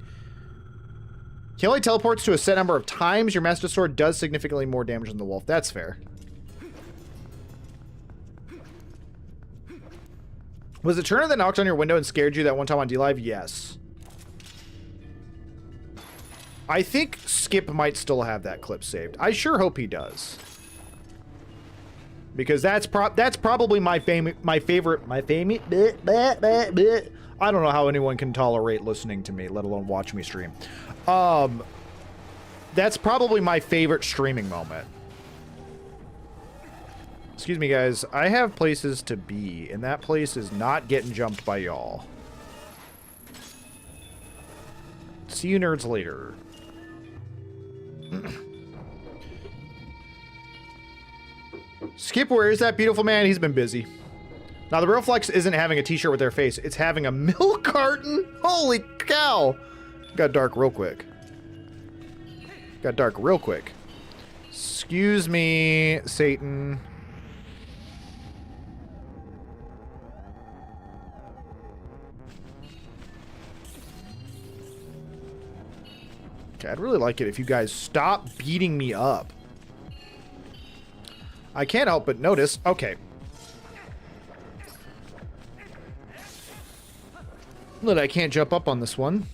Speaker 1: He only teleports to a set number of times. Your Master Sword does significantly more damage than the wolf. That's fair. Was it Turner that knocked on your window and scared you that one time on D-Live? Yes. I think Skip might still have that clip saved. I sure hope he does. Because that's probably my favorite. I don't know how anyone can tolerate listening to me, let alone watch me stream. That's probably my favorite streaming moment. Excuse me, guys. I have places to be, and that place is not getting jumped by y'all. See you nerds later. Skip, where is that beautiful man? He's been busy. Now, the real flex isn't having a t-shirt with their face. It's having a milk carton. Holy cow. Got dark real quick. Got dark real quick. Excuse me, Satan. Okay, I'd really like it if you guys stop beating me up. I can't help but notice. Okay. That I can't jump up on this one.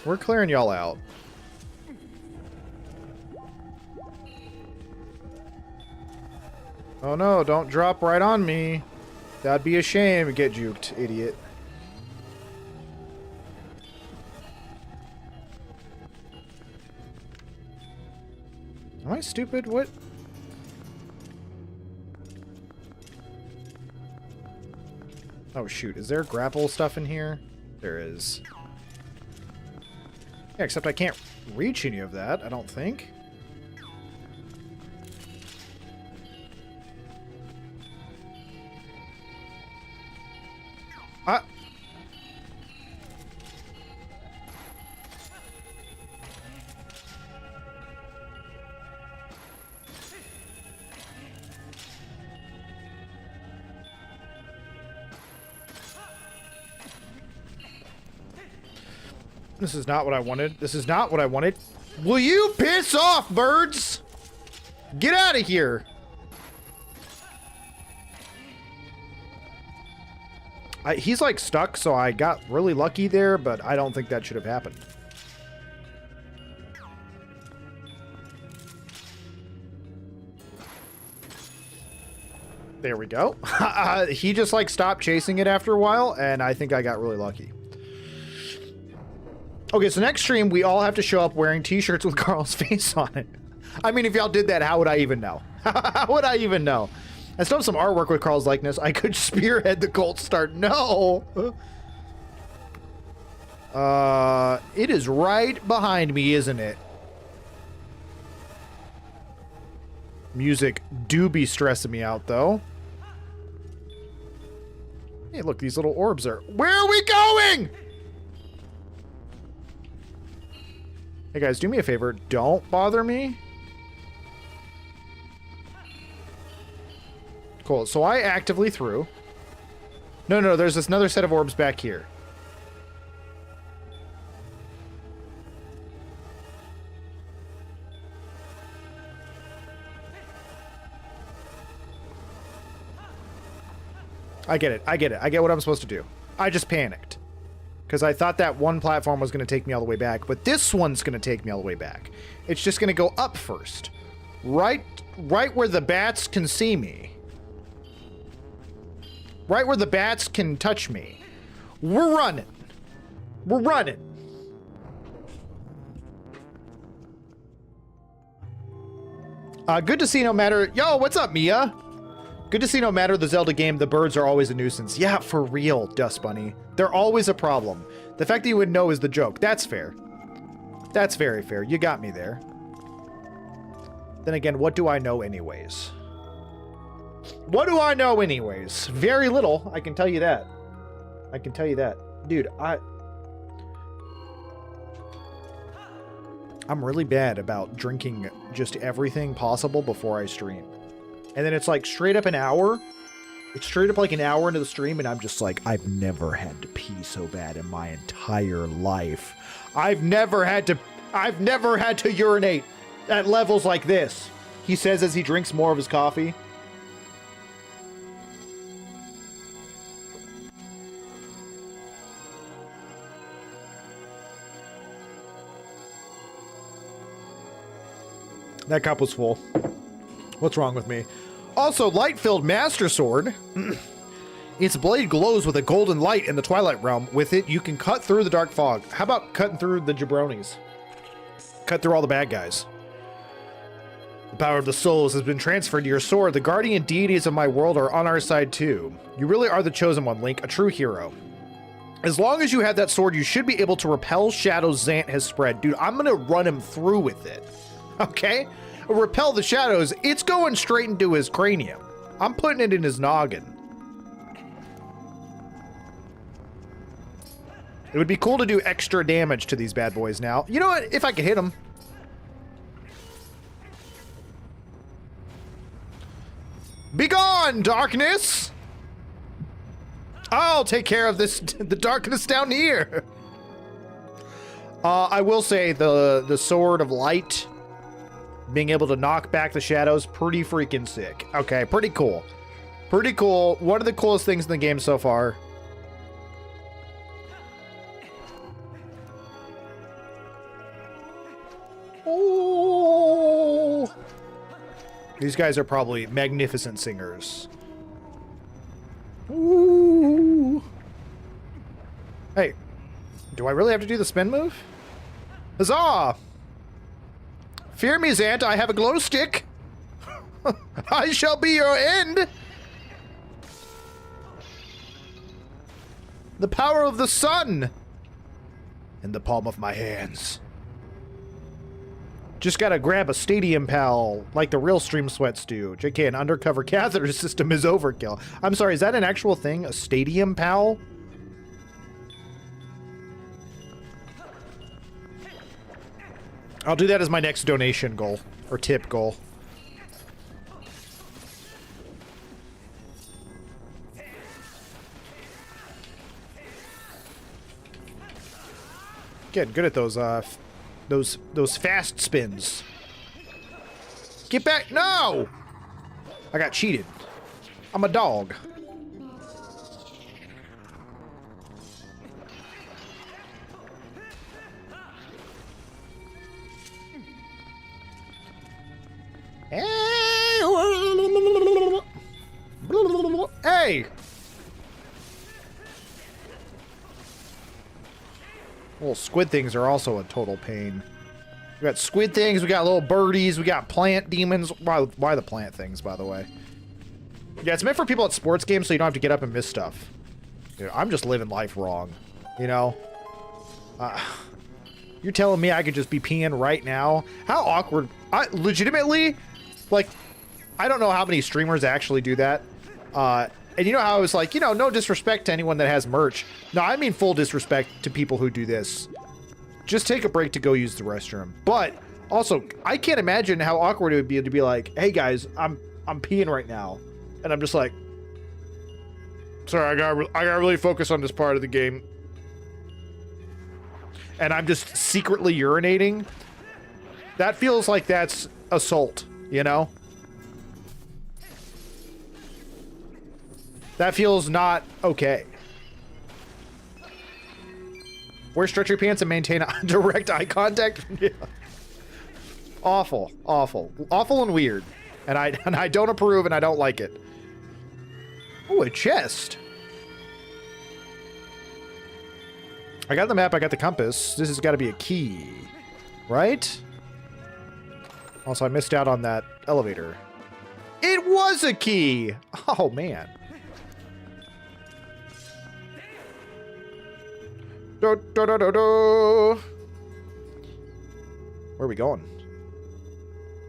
Speaker 1: We're clearing y'all out. Oh no, don't drop right on me. That'd be a shame. Get juked, idiot. Am I stupid? What? Oh shoot, is there grapple stuff in here? There is. Yeah, except I can't reach any of that, I don't think. This is not what I wanted. This is not what I wanted. Will you piss off, birds? Get out of here. He's like stuck, so I got really lucky there, but I don't think that should have happened. There we go. He just like stopped chasing it after a while, and I think I got really lucky. Okay, so next stream, we all have to show up wearing t-shirts with Carl's face on it. I mean, if y'all did that, how would I even know? How would I even know? I still have some artwork with Carl's likeness. I could spearhead the cult start. No! It is right behind me, isn't it? Music do be stressing me out, though. Hey, look, these little orbs are... Where are we going?! Hey guys, do me a favor. Don't bother me. Cool. So I actively threw. No, there's this another set of orbs back here. I get it. I get it. I get what I'm supposed to do. I just panicked. Because I thought that one platform was going to take me all the way back. But this one's going to take me all the way back. It's just going to go up first. Right where the bats can see me. Right where the bats can touch me. We're running. We're running. Good to see no matter... Yo, what's up, Mia? Good to see no matter the Zelda game, the birds are always a nuisance. Yeah, for real, Dust Bunny. They're always a problem. The fact that you would know is the joke. That's fair. That's very fair. You got me there. Then again, what do I know anyways? What do I know anyways? Very little, I can tell you that. I can tell you that. Dude, I'm really bad about drinking just everything possible before I stream. And then it's like straight up an hour. It's straight up like an hour into the stream and I'm just like, I've never had to pee so bad in my entire life. I've never had to urinate at levels like this. He says as he drinks more of his coffee. That cup was full. What's wrong with me? Also, light-filled Master Sword. Its blade glows with a golden light in the Twilight Realm. With it, you can cut through the dark fog. How about cutting through the jabronis? Cut through all the bad guys. The power of the souls has been transferred to your sword. The guardian deities of my world are on our side too. You really are the chosen one, Link, a true hero. As long as you have that sword, you should be able to repel shadows Zant has spread. Dude, I'm gonna run him through with it. Okay? Repel the shadows, it's going straight into his cranium. I'm putting it in his noggin. It would be cool to do extra damage to these bad boys now. You know what? If I could hit them. Be gone, darkness! I'll take care of this, the darkness down here. I will say the Sword of Light, being able to knock back the shadows, pretty freaking sick. Okay, pretty cool. Pretty cool. One of the coolest things in the game so far. Oh! These guys are probably magnificent singers. Ooh. Hey, do I really have to do the spin move? Huzzah! Fear me, Zant, I have a glow stick. I shall be your end. The power of the sun in the palm of my hands. Just gotta grab a stadium pal like the real stream sweats do. JK, an undercover catheter system is overkill. I'm sorry, is that an actual thing? A stadium pal? I'll do that as my next donation goal, or tip goal. Getting good at those fast spins. Get back! No! I got cheated. I'm a dog. Hey! Little squid things are also a total pain. We got squid things, we got little birdies, we got plant demons. Why the plant things, by the way? Yeah, it's meant for people at sports games so you don't have to get up and miss stuff. Dude, I'm just living life wrong, you know? You're telling me I could just be peeing right now? How awkward. Legitimately, like, I don't know how many streamers actually do that. And you know how I was like, you know, no disrespect to anyone that has merch. No, I mean full disrespect to people who do this. Just take a break to go use the restroom. But also, I can't imagine how awkward it would be to be like, hey guys, I'm peeing right now. And I'm just like, sorry, I gotta really focus on this part of the game. And I'm just secretly urinating. That feels like that's assault, you know? That feels not okay. Wear stretchy pants and maintain direct eye contact. Yeah. Awful, awful, awful, and weird. And I don't approve, and I don't like it. Oh, a chest. I got the map. I got the compass. This has got to be a key, right? Also, I missed out on that elevator. It was a key. Oh man. Do, do, do, do, do. Where are we going?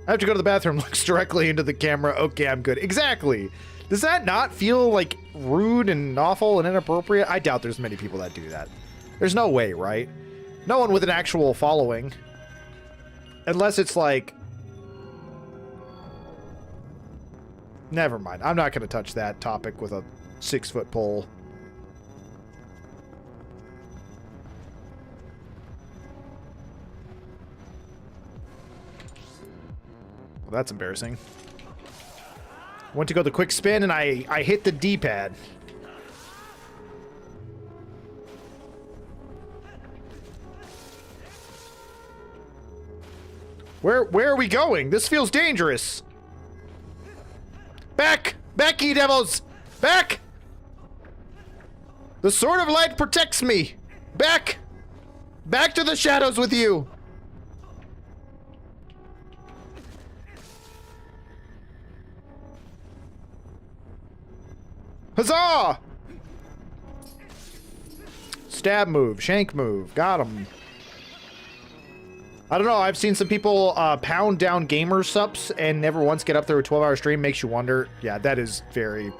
Speaker 1: I have to go to the bathroom. Looks directly into the camera. Okay, I'm good. Exactly. Does that not feel like rude and awful and inappropriate? I doubt there's many people that do that. There's no way, right? No one with an actual following. Unless it's like... Never mind. I'm not going to touch that topic with a 6-foot pole. Well, that's embarrassing. Went to go the quick spin and I hit the D-pad. Where are we going? This feels dangerous. Back! Back, ye devils! Back! The sword of light protects me! Back! Back to the shadows with you! Huzzah! Stab move, shank move, got him. I don't know, I've seen some people pound down gamer subs and never once get up there a 12-hour stream. Makes you wonder. Yeah, that is very...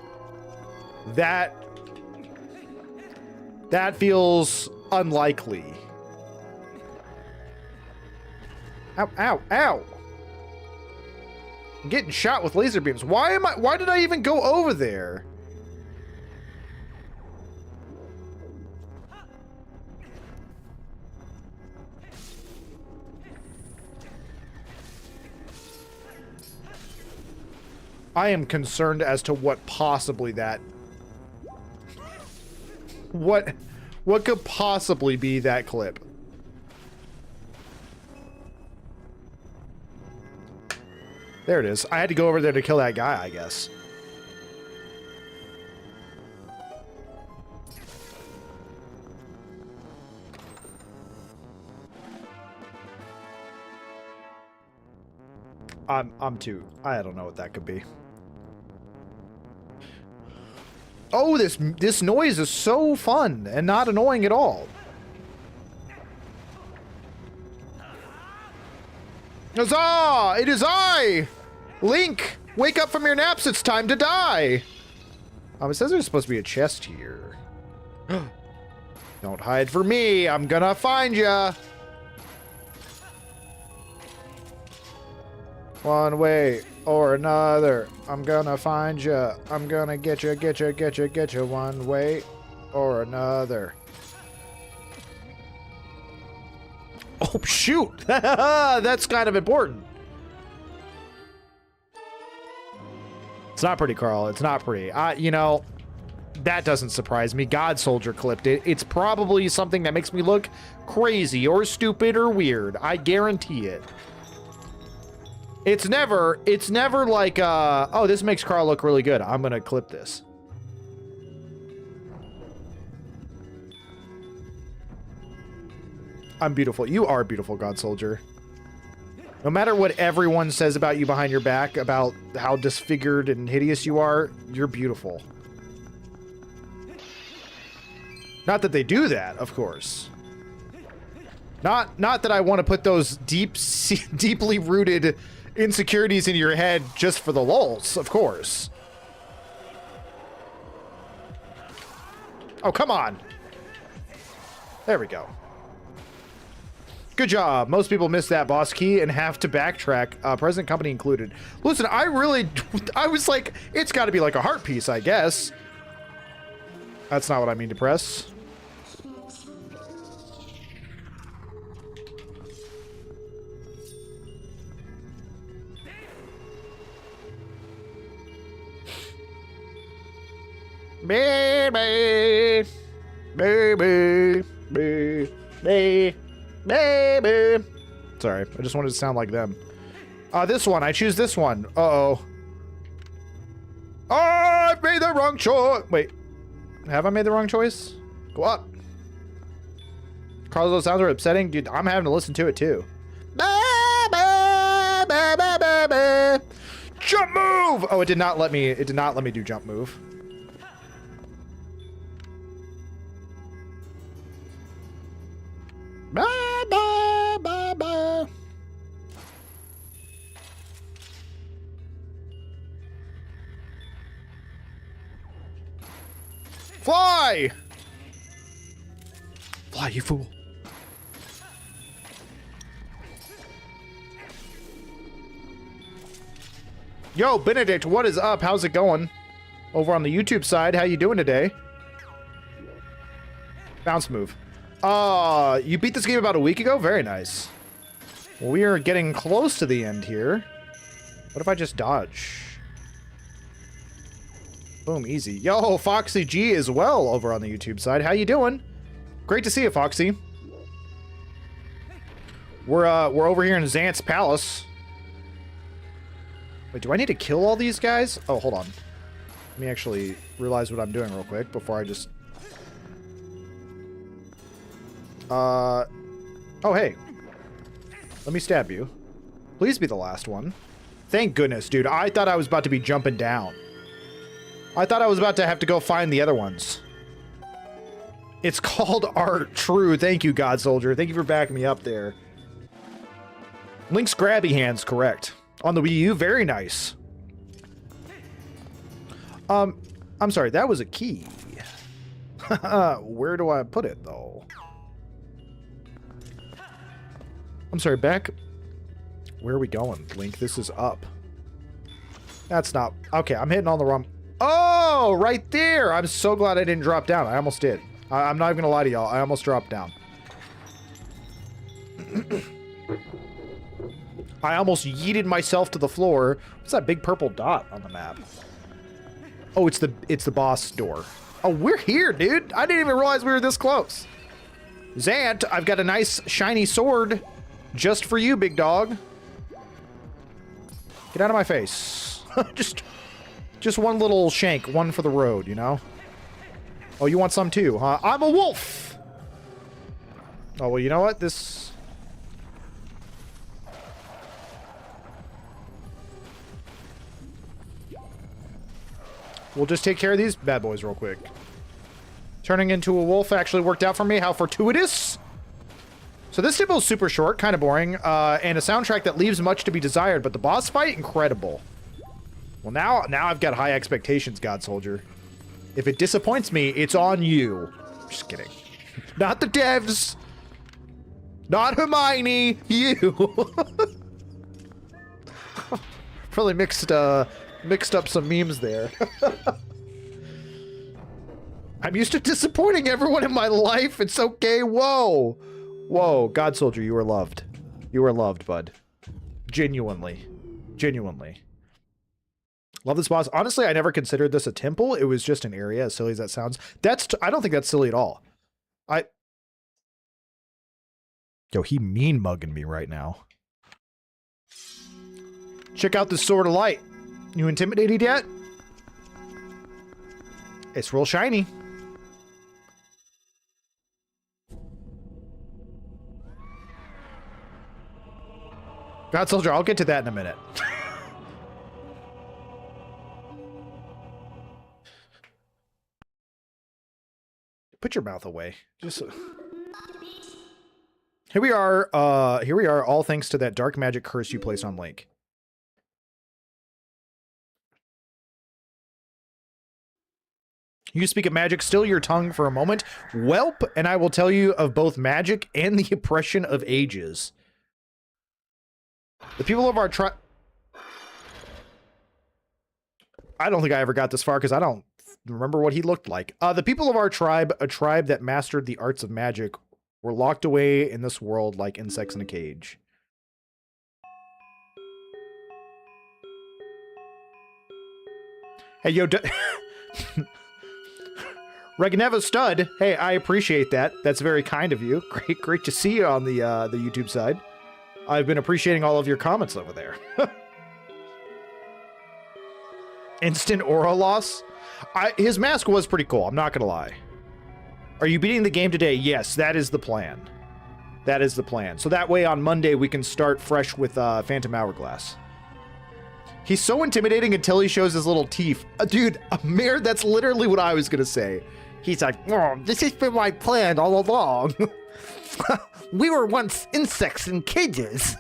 Speaker 1: That feels unlikely. Ow, ow, ow! I'm getting shot with laser beams. Why did I even go over there? I am concerned as to what possibly that... What could possibly be that clip? There it is. I had to go over there to kill that guy, I guess. I'm too... I don't know what that could be. Oh, this noise is so fun and not annoying at all. Huzzah! It is I! Link! Wake up from your naps, it's time to die! It says there's supposed to be a chest here. Don't hide from me, I'm gonna find ya! One way or another, I'm gonna find ya. I'm gonna get ya, get ya, get ya, get ya one way or another. Oh, shoot! That's kind of important. It's not pretty, Carl. It's not pretty. You know, that doesn't surprise me. God Soldier clipped it. It's probably something that makes me look crazy or stupid or weird. I guarantee it. It's never like, oh, this makes Carl look really good. I'm gonna clip this. I'm beautiful. You are beautiful, God Soldier. No matter what everyone says about you behind your back, about how disfigured and hideous you are, you're beautiful. Not that they do that, of course. Not that I want to put those deeply rooted insecurities in your head just for the lulz, of course. Oh, come on. There we go. Good job. Most people miss that boss key and have to backtrack, present company included. Listen, I was like, it's got to be like a heart piece, I guess. That's not what I mean to press. Baby. Baby. Baby. Baby. Sorry, I just wanted to sound like them. This one. I choose this one. Uh-oh. Oh, I've made the wrong choice. Wait. Have I made the wrong choice? Go up. Carlos, those sounds are upsetting. Dude, I'm having to listen to it too. Jump move! Oh, it did not let me do jump move. Fly! Fly, you fool. Yo, Benedict, what is up? How's it going? Over on the YouTube side, how you doing today? Bounce move. You beat this game about a week ago? Very nice. Well, we are getting close to the end here. What if I just dodge? Boom, easy. Yo, Foxy G as well over on the YouTube side. How you doing? Great to see you, Foxy. We're over here in Xant's Palace. Wait, do I need to kill all these guys? Oh, hold on. Let me actually realize what I'm doing real quick before I just... Oh, hey. Let me stab you. Please be the last one. Thank goodness, dude. I thought I was about to be jumping down. I thought I was about to have to go find the other ones. It's called art. True. Thank you, God Soldier. Thank you for backing me up there. Link's grabby hands, correct. On the Wii U, very nice. I'm sorry, that was a key. Where do I put it, though? I'm sorry, back... Where are we going, Link? This is up. That's not... Okay, I'm hitting on the wrong... Oh, right there! I'm so glad I didn't drop down. I almost did. I'm not even gonna lie to y'all. I almost dropped down. I almost yeeted myself to the floor. What's that big purple dot on the map? Oh, it's the boss door. Oh, we're here, dude. I didn't even realize we were this close. Xant, I've got a nice shiny sword just for you, big dog. Get out of my face. just one little shank, one for the road, you know? Oh, you want some too, huh? I'm a wolf! Oh, well, you know what? This... We'll just take care of these bad boys real quick. Turning into a wolf actually worked out for me. How fortuitous! So this demo is super short, kind of boring, and a soundtrack that leaves much to be desired, but the boss fight, incredible. Well, now I've got high expectations, God Soldier. If it disappoints me, it's on you. Just kidding. Not the devs. Not Hermione. You. Probably mixed up some memes there. I'm used to disappointing everyone in my life. It's okay. Whoa. Whoa. God Soldier, you are loved. You are loved, bud. Genuinely. Genuinely. Love this boss. Honestly, I never considered this a temple. It was just an area, as silly as that sounds. I don't think that's silly at all. Yo, he mean mugging me right now. Check out this Sword of Light. You intimidated yet? It's real shiny. God Soldier, I'll get to that in a minute. Put your mouth away. Just here we are, all thanks to that dark magic curse you placed on Link. You speak of magic, still your tongue for a moment. Welp, and I will tell you of both magic and the oppression of ages. The people of our tribe... I don't think I ever got this far because I don't remember what he looked like. The people of our tribe, a tribe that mastered the arts of magic, were locked away in this world like insects in a cage. Hey, yo... Regneva Stud, hey, I appreciate that. That's very kind of you. Great to see you on the YouTube side. I've been appreciating all of your comments over there. Instant aura loss? His mask was pretty cool, I'm not gonna lie. Are you beating the game today? Yes, that is the plan. That is the plan. So that way on Monday we can start fresh with Phantom Hourglass. He's so intimidating until he shows his little teeth. Dude, Amir, that's literally what I was gonna say. He's like, oh, this has been my plan all along. We were once insects in cages.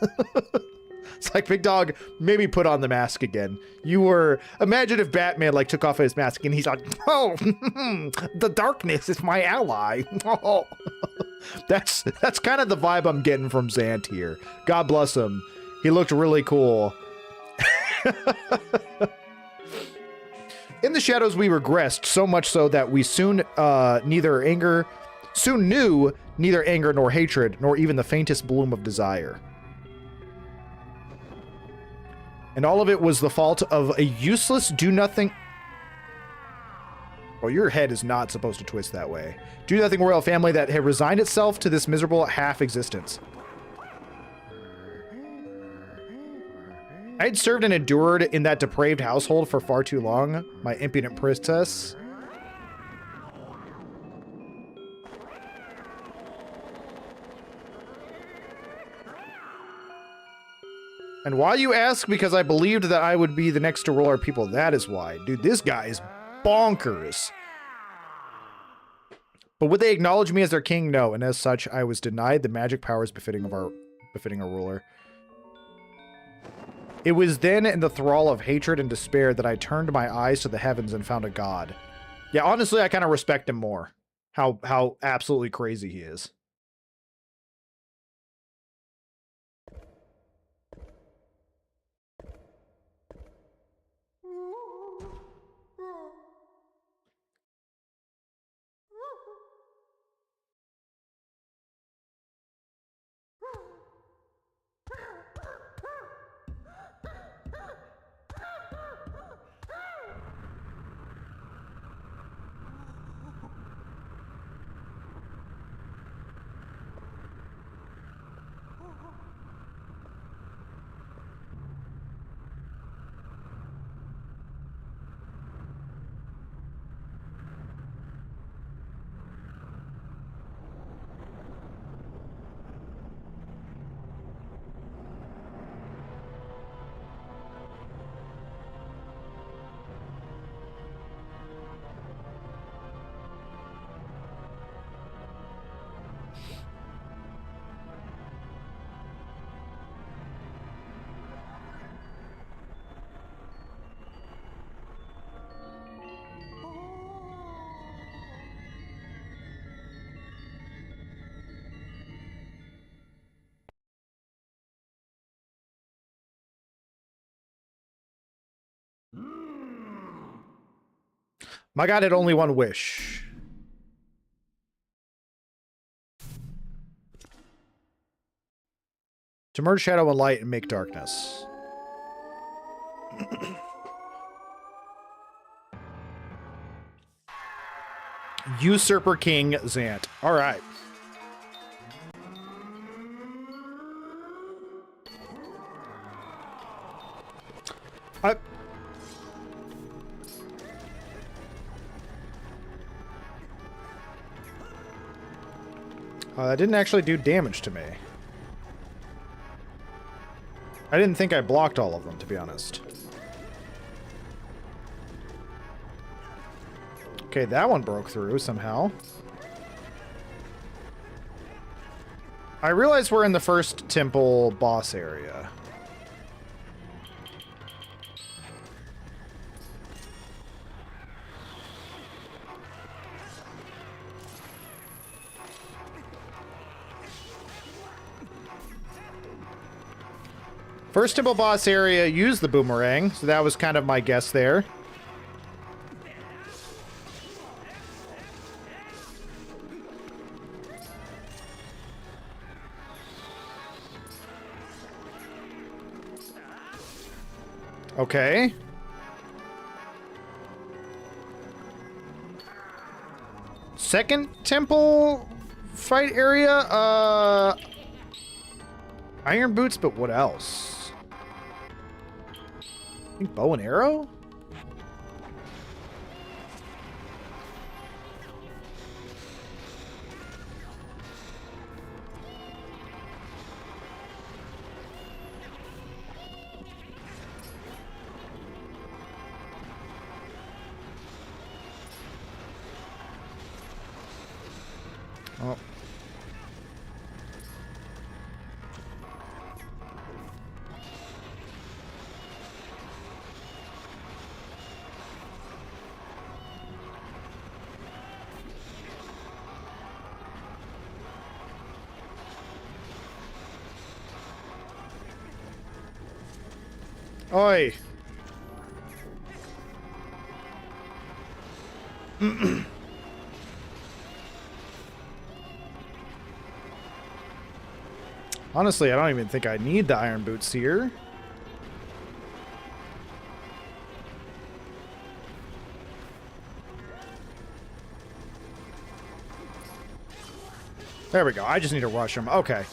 Speaker 1: It's like, big dog, maybe put on the mask again. You were... Imagine if Batman, like, took off his mask and he's like, oh, the darkness is my ally. Oh. That's kind of the vibe I'm getting from Zant here. God bless him. He looked really cool. In the shadows, we regressed, so much so that we soon knew neither anger nor hatred, nor even the faintest bloom of desire. And all of it was the fault of a useless, do-nothing... Well, your head is not supposed to twist that way. Do-nothing royal family that had resigned itself to this miserable half-existence. I had served and endured in that depraved household for far too long, my impudent princess. And why, you ask? Because I believed that I would be the next to rule our people. That is why. Dude, this guy is bonkers. But would they acknowledge me as their king? No, and as such, I was denied the magic powers befitting a ruler. It was then in the thrall of hatred and despair that I turned my eyes to the heavens and found a god. Yeah, honestly, I kind of respect him more. How absolutely crazy he is. My god had only one wish. To merge shadow and light and make darkness. Usurper King Zant. All right. That didn't actually do damage to me. I didn't think I blocked all of them, to be honest. Okay, that one broke through somehow. I realize we're in the first temple boss area. First temple boss area used the boomerang, so that was kind of my guess there. Okay. second temple fight area. Iron boots, but what else? I think bow and arrow? Oh. Oi. Honestly, I don't even think I need the iron boots here. There we go. I just need to rush them. Okay.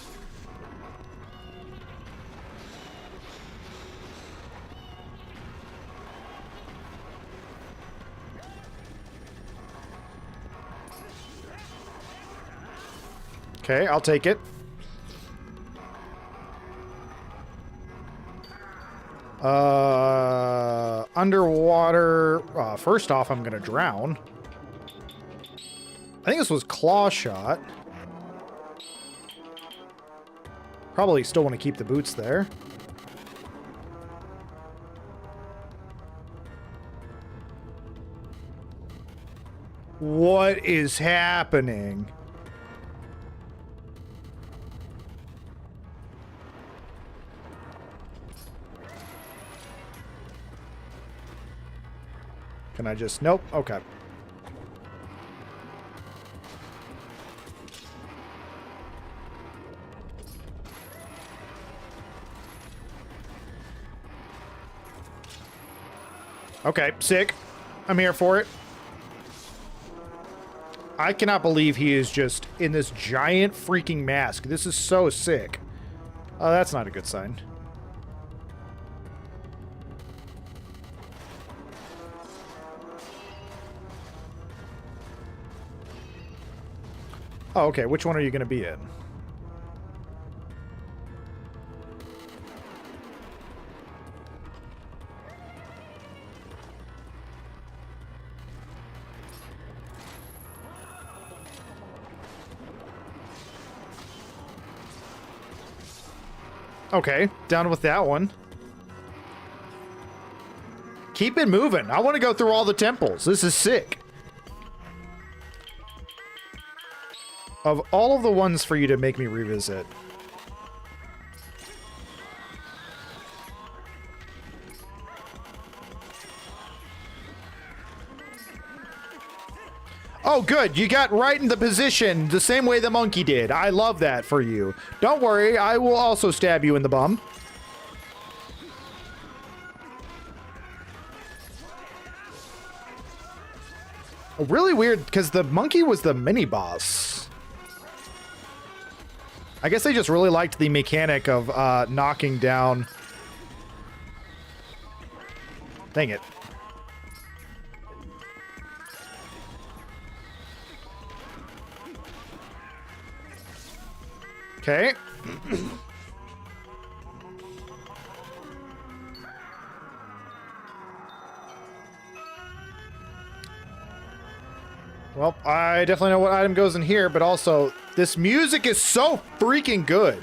Speaker 1: Okay, I'll take it. Underwater. First off, I'm gonna drown. I think this was claw shot. Probably still want to keep the boots there. What is happening? Can I just... Nope. Okay. Okay, sick. I'm here for it. I cannot believe he is just in this giant freaking mask. This is so sick. Oh, that's not a good sign. Oh, okay. Which one are you going to be in? Okay, down with that one. Keep it moving. I want to go through all the temples. This is sick. Of all of the ones for you to make me revisit. Oh, good. You got right in the position the same way the monkey did. I love that for you. Don't worry. I will also stab you in the bum. Really weird, because the monkey was the mini-boss. I guess they just really liked the mechanic of knocking down... Dang it. Okay. Well, I definitely know what item goes in here, but also, this music is so freaking good.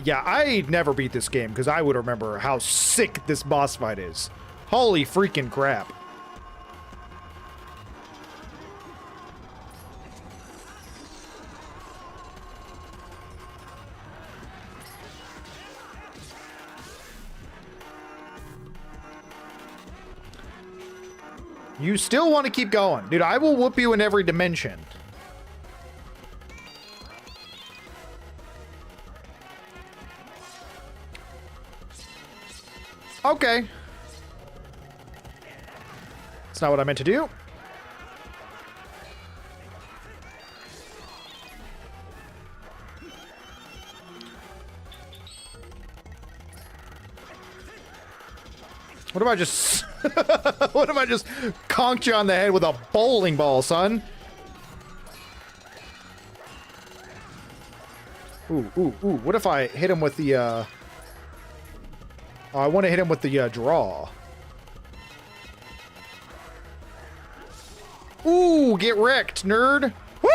Speaker 1: Yeah, I never beat this game because I would remember how sick this boss fight is. Holy freaking crap. You still want to keep going. Dude, I will whoop you in every dimension. Okay. That's not what I meant to do. What if I just... what if I just conked you on the head with a bowling ball, son? Ooh, ooh, ooh. What if I hit him with the, Oh, I want to hit him with the, draw. Ooh, get wrecked, nerd. Woo!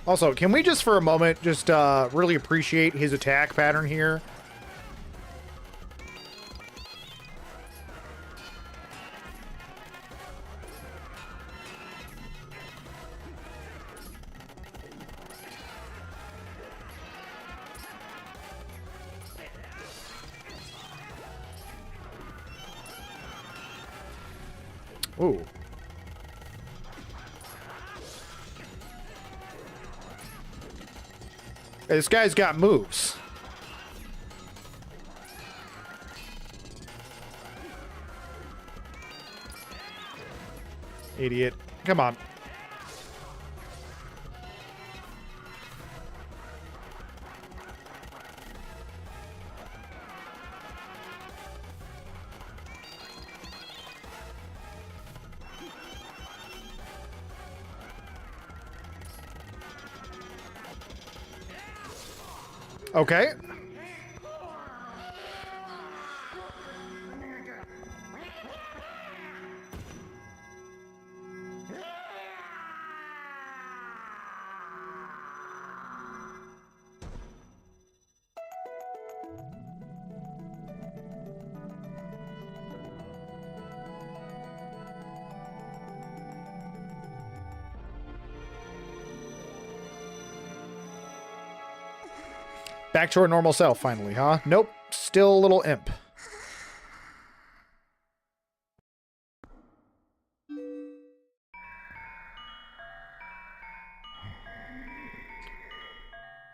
Speaker 1: Also, can we just for a moment just really appreciate his attack pattern here? Ooh. Hey, this guy's got moves. Idiot. Come on. Okay. Back to our normal self, finally, huh? Nope. Still a little imp.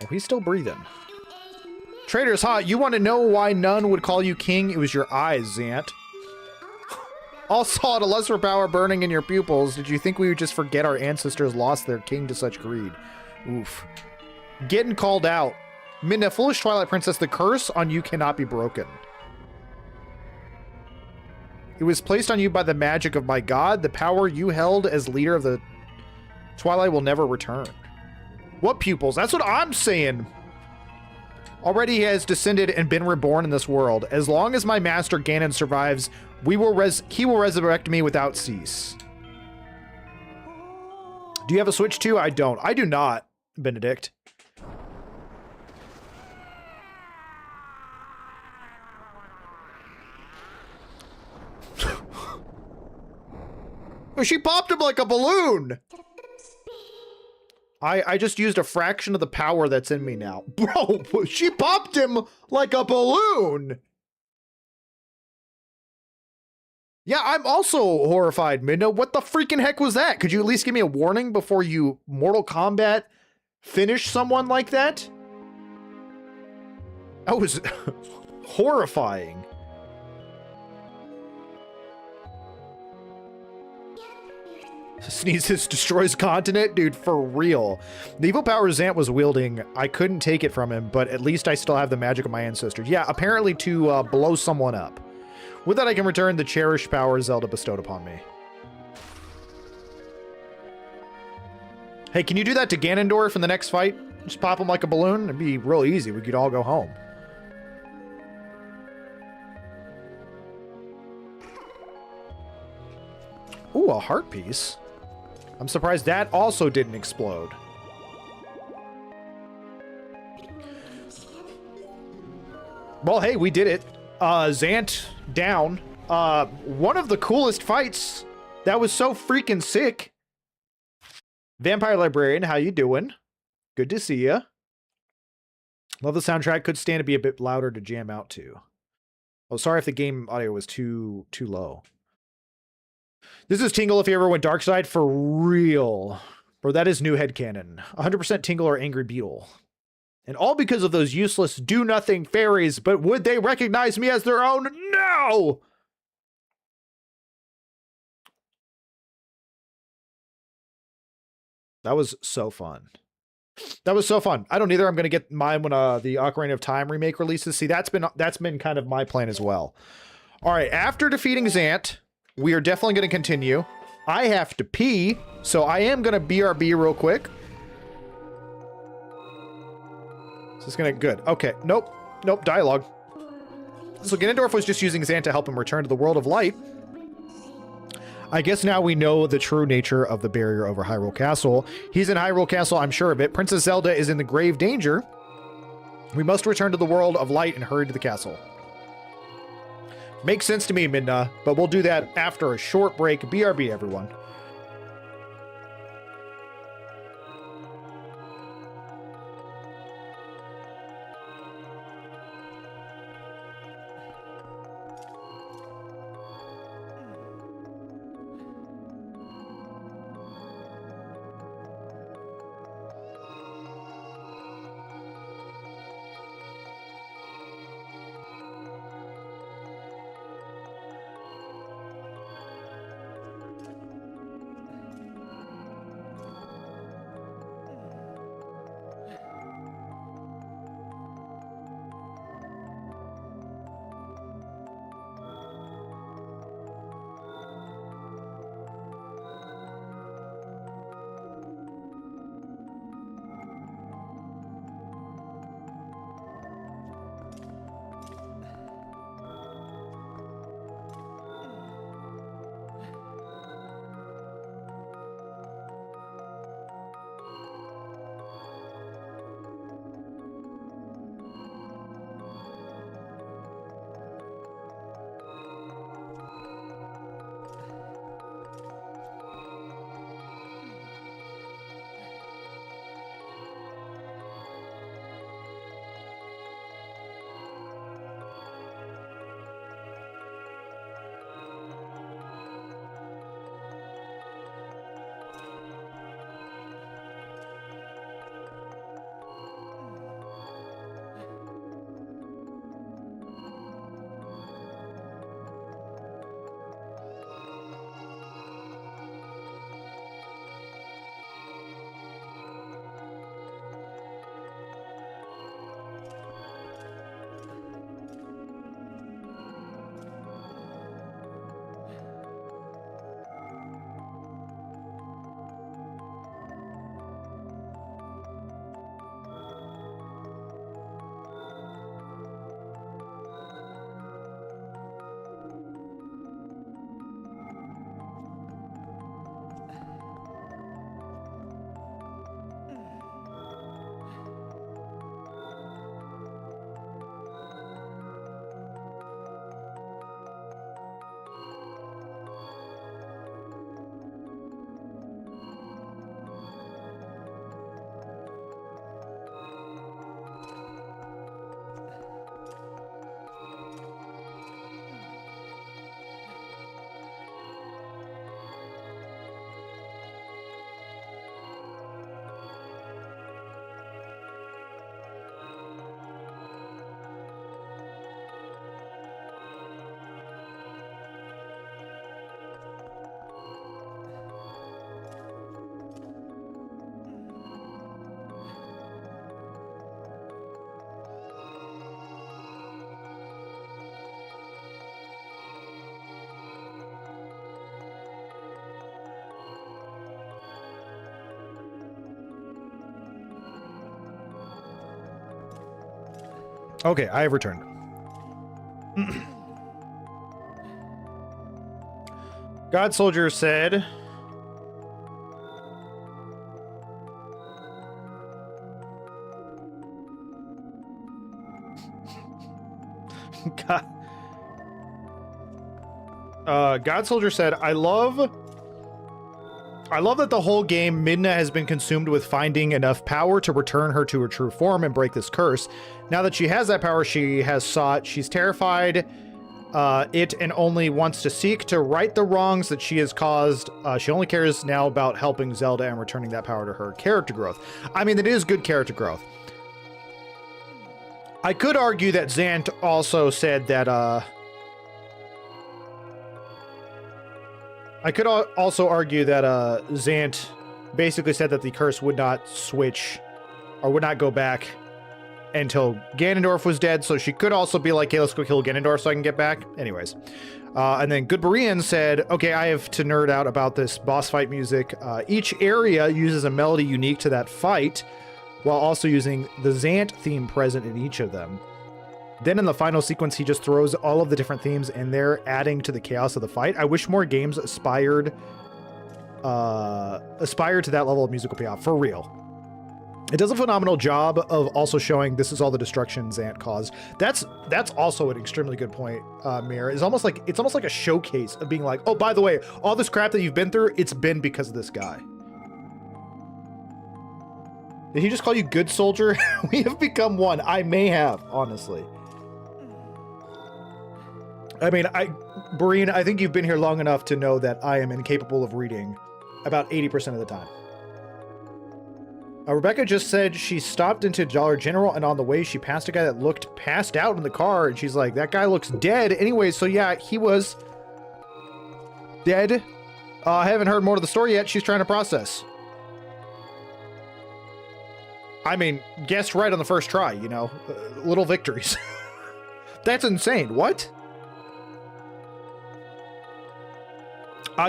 Speaker 1: Oh, he's still breathing. Traitors, huh? You want to know why none would call you king? It was your eyes, Zant. All saw a lesser power burning in your pupils. Did you think we would just forget our ancestors lost their king to such greed? Oof. Getting called out. Midna, foolish Twilight Princess, the curse on you cannot be broken. It was placed on you by the magic of my god. The power you held as leader of the Twilight will never return. What pupils? That's what I'm saying. Already he has descended and been reborn in this world. As long as my master Ganon survives, he will resurrect me without cease. Do you have a Switch too? I don't. I do not, Benedict. She popped him like a balloon. I just used a fraction of the power that's in me now. Bro, she popped him like a balloon. Yeah, I'm also horrified, Midna. What the freaking heck was that? Could you at least give me a warning before you Mortal Kombat finish someone like that? That was horrifying. Sneezes destroys continent? Dude, for real. The evil power Zant was wielding, I couldn't take it from him, but at least I still have the magic of my ancestors. Yeah, apparently to blow someone up. With that, I can return the cherished power Zelda bestowed upon me. Hey, can you do that to Ganondorf in the next fight? Just pop him like a balloon? It'd be real easy. We could all go home. Ooh, a heart piece. I'm surprised that also didn't explode. Well, hey, we did it. Zant down. One of the coolest fights That was so freaking sick. Vampire Librarian, how you doing? Good to see you. Love the soundtrack. Could stand to be a bit louder to jam out to. Oh, sorry if the game audio was too low. This is Tingle if you ever went dark side for real. Bro, that is new headcanon. 100% Tingle or Angry Beetle. And all because of those useless do-nothing fairies, but would they recognize me as their own? No! That was so fun. That was so fun. I don't either. I'm going to get mine when the Ocarina of Time remake releases. See, that's been kind of my plan as well. All right, after defeating Zant, we are definitely going to continue. I have to pee, so I am going to BRB real quick. Is this going to... Good. Okay. Nope. Nope. Dialogue. So Ganondorf was just using Zant to help him return to the world of light. I guess now we know the true nature of the barrier over Hyrule Castle. He's in Hyrule Castle, I'm sure of it. Princess Zelda is in the grave danger. We must return to the world of light and hurry to the castle. Makes sense to me, Midna, but we'll do that after a short break. BRB, everyone. Okay, I have returned. God Soldier said... God Soldier said, I love I love that the whole game, Midna has been consumed with finding enough power to return her to her true form and break this curse. Now that she has that power, she has sought, she's terrified it and only wants to seek to right the wrongs that she has caused. She only cares now about helping Zelda and returning that power to her. Character growth. I mean, it is good character growth. I could argue that Zant also said that, I could also argue that Zant basically said that the curse would not switch or would not go back until Ganondorf was dead. So she could also be like, hey, let's go kill Ganondorf so I can get back. Anyways. And then Good Berean said, okay, I have to nerd out about this boss fight music. Each area uses a melody unique to that fight while also using the Zant theme present in each of them. Then in the final sequence, he just throws all of the different themes in there, adding to the chaos of the fight. I wish more games aspired to that level of musical payoff, for real. It does a phenomenal job of also showing this is all the destruction Zant caused. That's also an extremely good point, Mir. It's almost like a showcase of being like, oh, by the way, all this crap that you've been through, it's been because of this guy. Did he just call you good soldier? We have become one. I may have, honestly. I mean, Berean, I think you've been here long enough to know that I am incapable of reading about 80% of the time. Rebecca just said she stopped into Dollar General and on the way she passed a guy that looked passed out in the car and she's like, that guy looks dead. Anyway, so yeah, he was dead. I haven't heard more of the story yet. She's trying to process. I mean, guessed right on the first try, you know, little victories. That's insane. What?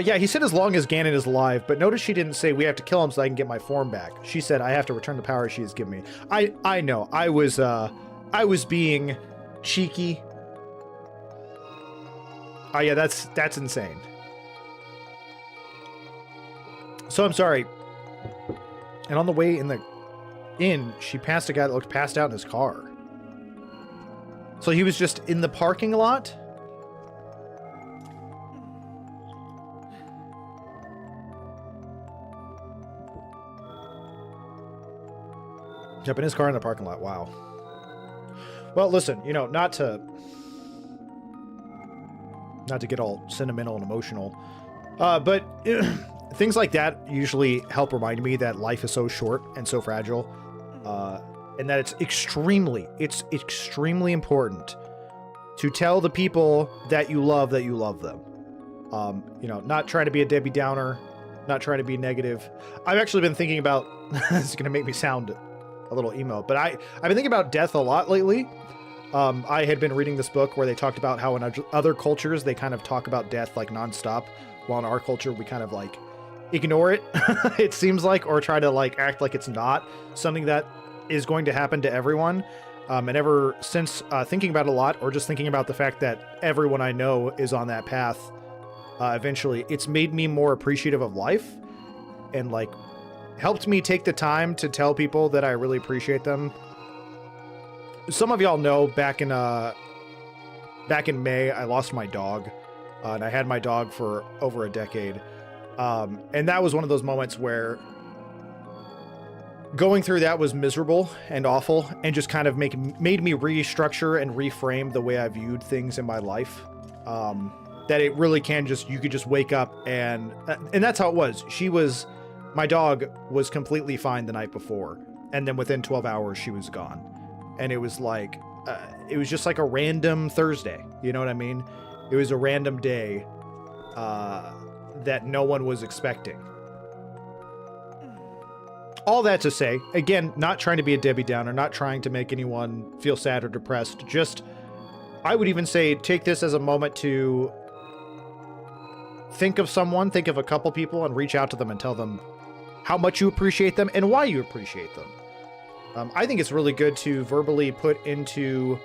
Speaker 1: Yeah, he said as long as Ganon is alive, but notice she didn't say we have to kill him so I can get my form back. She said I have to return the power she has given me. I know. I was being cheeky. Oh yeah, that's insane. So I'm sorry. And on the way in, she passed a guy that looked passed out in his car. So he was just in the parking lot? Jump in his car in the parking lot. Wow. Well, listen, you know, not to get all sentimental and emotional, but things like that usually help remind me that life is so short and so fragile, and that it's extremely important to tell the people that you love them. You know, not trying to be a Debbie Downer, not trying to be negative. I've actually been thinking about, this is going to make me sound a little emo, but I've been thinking about death a lot lately. I had been reading this book where they talked about how in other cultures, they kind of talk about death like nonstop, while in our culture, we kind of like ignore it, it seems like, or try to like act like it's not something that is going to happen to everyone. And ever since thinking about it a lot, or just thinking about the fact that everyone I know is on that path, eventually, it's made me more appreciative of life and like helped me take the time to tell people that I really appreciate them. Some of y'all know back in May, I lost my dog, and I had my dog for over a decade. And that was one of those moments where going through that was miserable and awful, and just kind of made me restructure and reframe the way I viewed things in my life. That it really can just, you could just wake up and that's how it was. My dog was completely fine the night before, and then within 12 hours she was gone. And it was like, it was just like a random Thursday. You know what I mean? It was a random day that no one was expecting. All that to say, again, not trying to be a Debbie Downer, not trying to make anyone feel sad or depressed. Just, I would even say, take this as a moment to think of someone, think of a couple people, and reach out to them and tell them how much you appreciate them and why you appreciate them. I think it's really good to verbally put into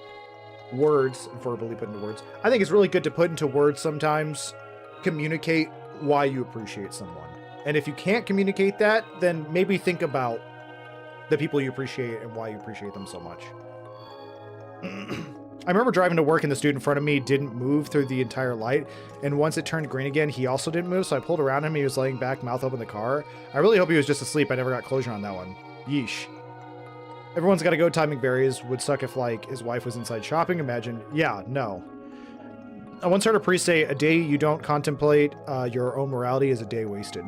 Speaker 1: words. I think it's really good to put into words sometimes, communicate why you appreciate someone. And if you can't communicate that, then maybe think about the people you appreciate and why you appreciate them so much. I remember driving to work and the dude in front of me didn't move through the entire light. And once it turned green again, he also didn't move. So I pulled around him. He was laying back, mouth open in the car. I really hope he was just asleep. I never got closure on that one. Yeesh. Everyone's got to go. Timing varies. Would suck if, like, his wife was inside shopping. Imagine. Yeah, no. I once heard a priest say, a day you don't contemplate your own morality is a day wasted.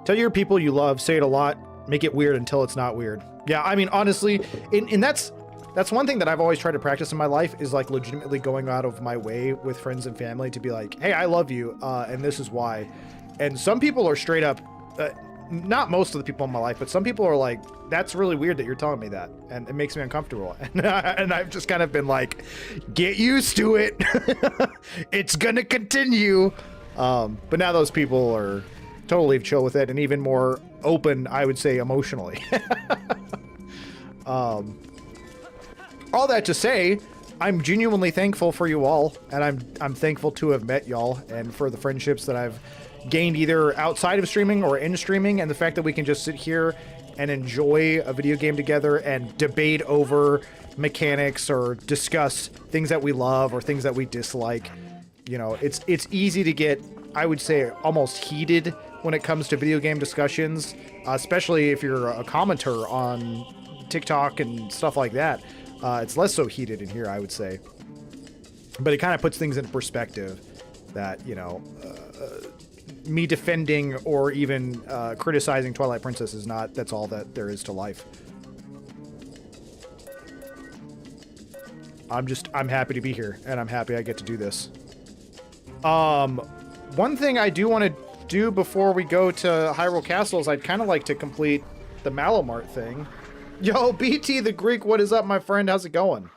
Speaker 1: Tell your people you love. Say it a lot. Make it weird until it's not weird. Yeah, I mean, honestly, and that's one thing that I've always tried to practice in my life is, like, legitimately going out of my way with friends and family to be like, hey, I love you, and this is why. And some people are straight up, not most of the people in my life, but some people are like, that's really weird that you're telling me that, and it makes me uncomfortable. And I've just kind of been like, get used to it. It's gonna continue. But now those people are totally chill with it and even more open, I would say, emotionally. All that to say, I'm genuinely thankful for you all, and I'm thankful to have met y'all and for the friendships that I've gained either outside of streaming or in streaming, and the fact that we can just sit here and enjoy a video game together and debate over mechanics or discuss things that we love or things that we dislike. You know, it's easy to get, I would say, almost heated when it comes to video game discussions, especially if you're a commenter on TikTok and stuff like that. It's less so heated in here, I would say. But it kind of puts things into perspective that, you know, me defending or even criticizing Twilight Princess is not, that's all that there is to life. I'm happy to be here, and I'm happy I get to do this. One thing I do want to do before we go to Hyrule Castle is I'd kind of like to complete the Malomart thing. Yo, BT the Greek, what is up, my friend? How's it going?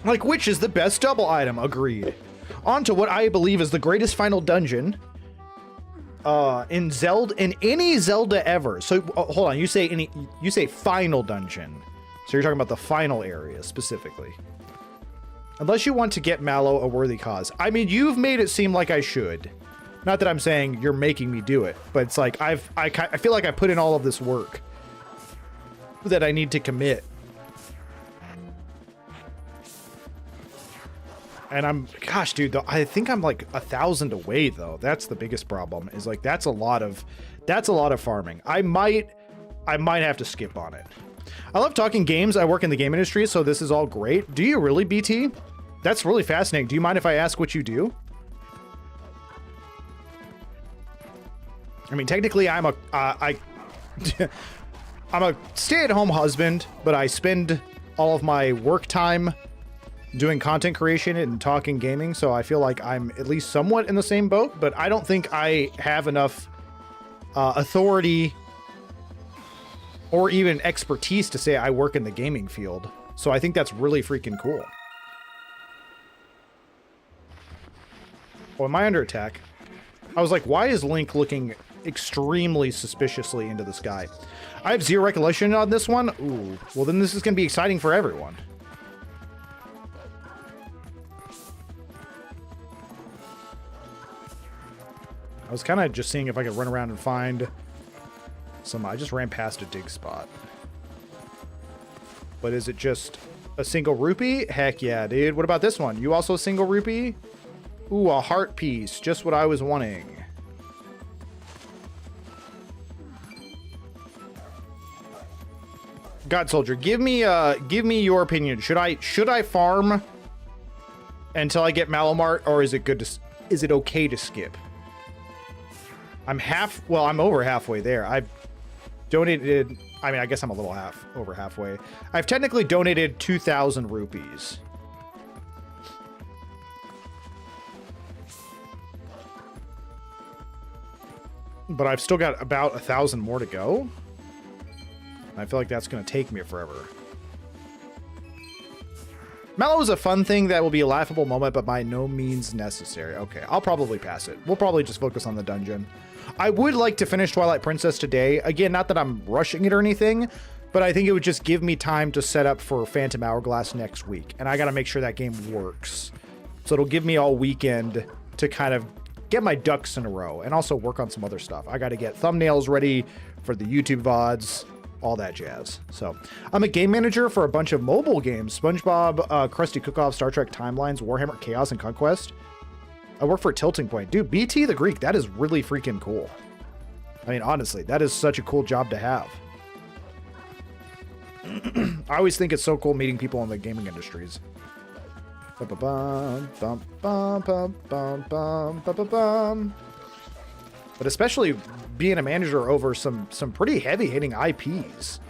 Speaker 1: Like, which is the best double item? Agreed. On to what I believe is the greatest final dungeon in Zelda, in any Zelda ever. So hold on, you say final dungeon. So you're talking about the final area specifically. Unless you want to get Mallow a worthy cause. I mean, you've made it seem like I should. Not that I'm saying you're making me do it, but it's like I feel like I put in all of this work that I need to commit. And gosh, dude, though, I think I'm like 1,000 away though. That's the biggest problem. Is like that's a lot of farming. I might have to skip on it. I love talking games. I work in the game industry, so this is all great. Do you really, BT? That's really fascinating. Do you mind if I ask what you do? I mean, technically, I'm a stay-at-home husband, but I spend all of my work time doing content creation and talking gaming, so I feel like I'm at least somewhat in the same boat, but I don't think I have enough authority or even expertise to say I work in the gaming field. So I think that's really freaking cool. Oh, am I under attack? I was like, why is Link looking extremely suspiciously into the sky? I have zero recollection on this one. Ooh, well then this is going to be exciting for everyone. I was kind of just seeing if I could run around and find some. I just ran past a dig spot. But is it just a single rupee? Heck yeah, dude. What about this one? You also a single rupee? Ooh, a heart piece. Just what I was wanting. God Soldier, give me your opinion. Should I farm until I get Malomart, or is it okay to skip? I'm over halfway there. I've donated, I mean, I guess I'm a little over halfway. I've technically donated 2,000 rupees. But I've still got about 1,000 more to go. I feel like that's going to take me forever. Mallow is a fun thing that will be a laughable moment, but by no means necessary. Okay, I'll probably pass it. We'll probably just focus on the dungeon. I would like to finish Twilight Princess today. Again, not that I'm rushing it or anything, but I think it would just give me time to set up for Phantom Hourglass next week. And I got to make sure that game works. So it'll give me all weekend to kind of get my ducks in a row and also work on some other stuff. I got to get thumbnails ready for the YouTube VODs, all that jazz. So I'm a game manager for a bunch of mobile games: SpongeBob, Krusty Cook-Off, Star Trek Timelines, Warhammer Chaos and Conquest. I work for Tilting Point. Dude, BT the Greek, that is really freaking cool. I mean, honestly, that is such a cool job to have. I always think it's so cool meeting people in the gaming industries. But especially being a manager over some pretty heavy-hitting IPs.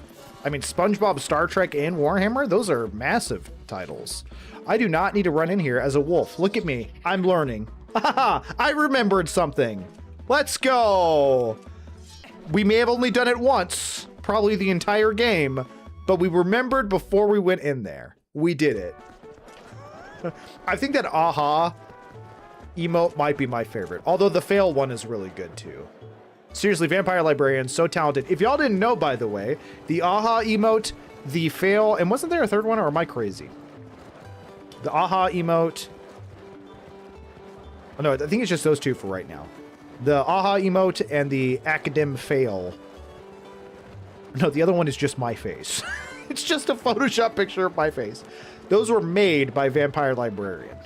Speaker 1: I mean, SpongeBob, Star Trek, and Warhammer, those are massive titles. I do not need to run in here as a wolf. Look at me. I'm learning. I remembered something. Let's go. We may have only done it once, probably the entire game, but we remembered before we went in there. We did it. I think that aha emote might be my favorite, although the fail one is really good too. Seriously, Vampire Librarian, so talented. If y'all didn't know, by the way, the aha emote, the fail, and wasn't there a third one, or am I crazy? The aha emote. Oh, no, I think it's just those two for right now. The aha emote and the academ fail. No, the other one is just my face. It's just a Photoshop picture of my face. Those were made by Vampire Librarian.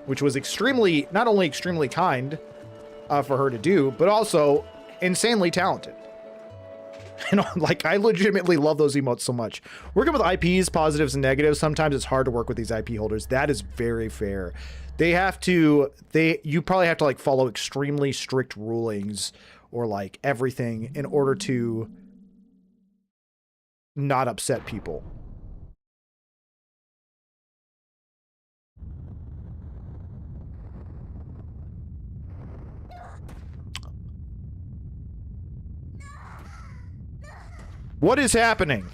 Speaker 1: Which was extremely, not only extremely kind for her to do, but also insanely talented. And like, I legitimately love those emotes so much. Working with IPs, positives and negatives, sometimes it's hard to work with these IP holders. That is very fair. You probably have to like follow extremely strict rulings or like everything in order to not upset people. What is happening?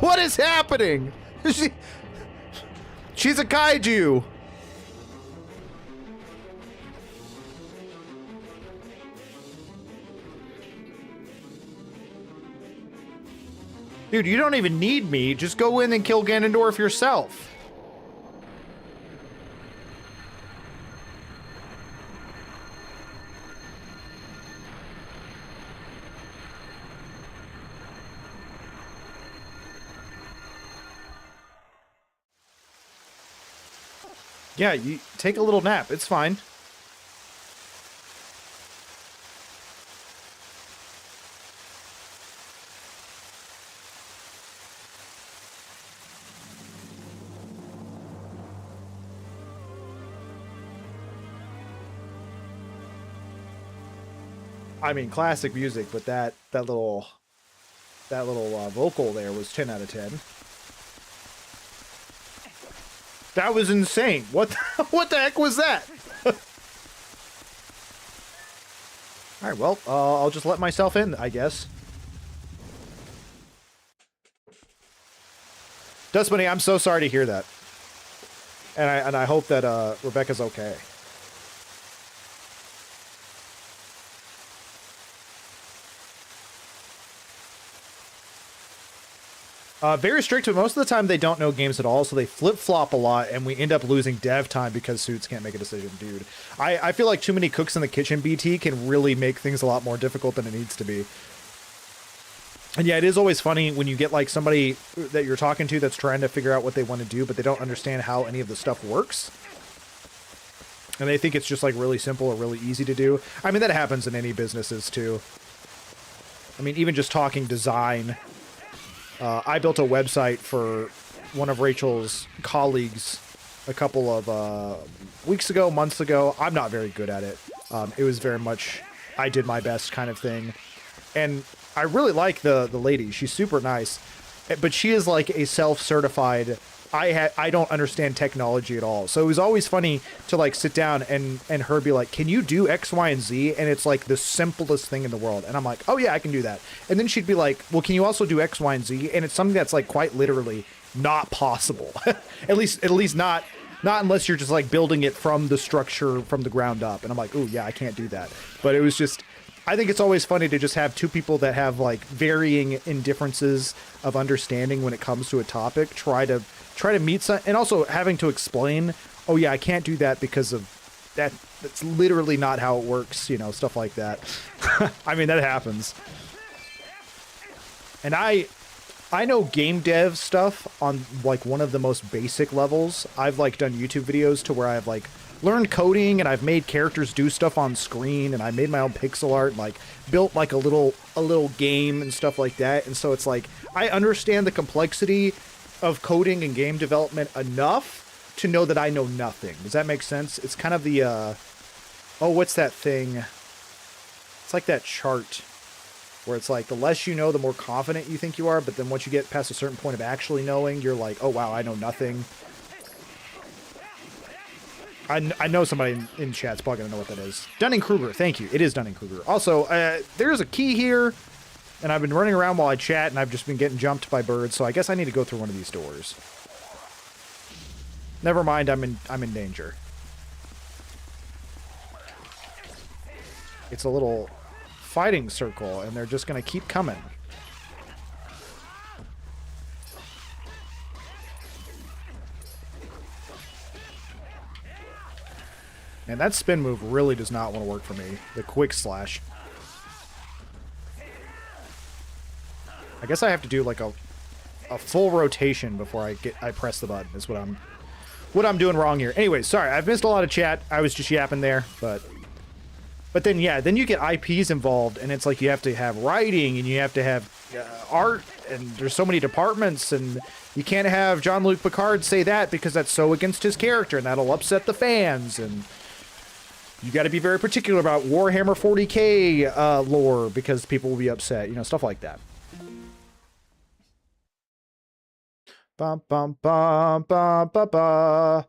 Speaker 1: What is happening? She's a kaiju. Dude, you don't even need me. Just go in and kill Ganondorf yourself. Yeah, you take a little nap. It's fine. I mean, classic music, but that little vocal there was 10 out of 10. That was insane. What the heck was that? All right, well, I'll just let myself in, I guess. Dust Bunny, I'm so sorry to hear that. And I hope that Rebecca's okay. Very strict, but most of the time they don't know games at all, so they flip-flop a lot, and we end up losing dev time because Suits can't make a decision. Dude, I feel like too many cooks in the kitchen, BT, can really make things a lot more difficult than it needs to be. And yeah, it is always funny when you get like somebody that you're talking to that's trying to figure out what they want to do, but they don't understand how any of the stuff works. And they think it's just like really simple or really easy to do. I mean, that happens in any businesses too. I mean, even just talking design. I built a website for one of Rachel's colleagues a couple of weeks ago, months ago. I'm not very good at it. It was very much I did my best kind of thing. And I really like the lady. She's super nice. But she is like a self-certified... I don't understand technology at all. So it was always funny to like sit down and her be like, can you do X, Y, and Z? And it's like the simplest thing in the world. And I'm like, oh yeah, I can do that. And then she'd be like, well, can you also do X, Y, and Z? And it's something that's like quite literally not possible. at least not Not unless you're just like building it from the structure from the ground up. And I'm like, oh yeah, I can't do that. But it was just, I think it's always funny to just have two people that have like varying indifferences of understanding when it comes to a topic, try to meet some, and also having to explain, oh yeah, I can't do that because of that. That's literally not how it works, you know, stuff like that. I mean, that happens. And I know game dev stuff on like one of the most basic levels. I've like done YouTube videos to where I've like learned coding and I've made characters do stuff on screen and I made my own pixel art and like built like a little game and stuff like that. And so it's like I understand the complexity of coding and game development enough to know that I know nothing. Does that make sense? It's kind of the oh, what's that thing? It's like that chart where it's like the less you know, the more confident you think you are, but then once you get past a certain point of actually knowing, you're like, oh wow, I know nothing. I know somebody in chat's probably gonna know what that is. Dunning-Kruger, thank you. It is Dunning-Kruger. Also, there's a key here, and I've been running around while I chat, and I've just been getting jumped by birds, so I guess I need to go through one of these doors. Never mind, I'm in danger. It's a little fighting circle, and they're just gonna keep coming. And that spin move really does not want to work for me. The quick slash. I guess I have to do like a full rotation before I press the button is what I'm doing wrong here. Anyways, sorry, I've missed a lot of chat. I was just yapping there, but then yeah, then you get IPs involved, and it's like you have to have writing and you have to have art, and there's so many departments, and you can't have Jean-Luc Picard say that because that's so against his character, and that'll upset the fans, and you got to be very particular about Warhammer 40k lore because people will be upset, you know, stuff like that. Bum, bum, bum, bum, bum, bum.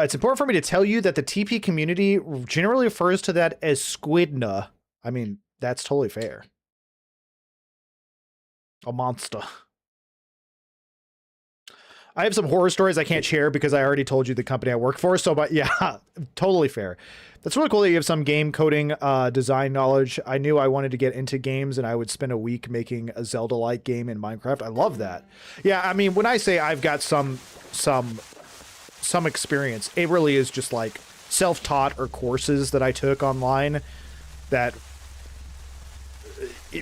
Speaker 1: It's important for me to tell you that the TP community generally refers to that as squidna. I mean, that's totally fair. A monster. I have some horror stories I can't share because I already told you the company I work for. So, but yeah, totally fair. That's really cool that you have some game coding design knowledge. I knew I wanted to get into games and I would spend a week making a Zelda-like game in Minecraft. I love that. Yeah, I mean, when I say I've got some experience, it really is just like self-taught or courses that I took online that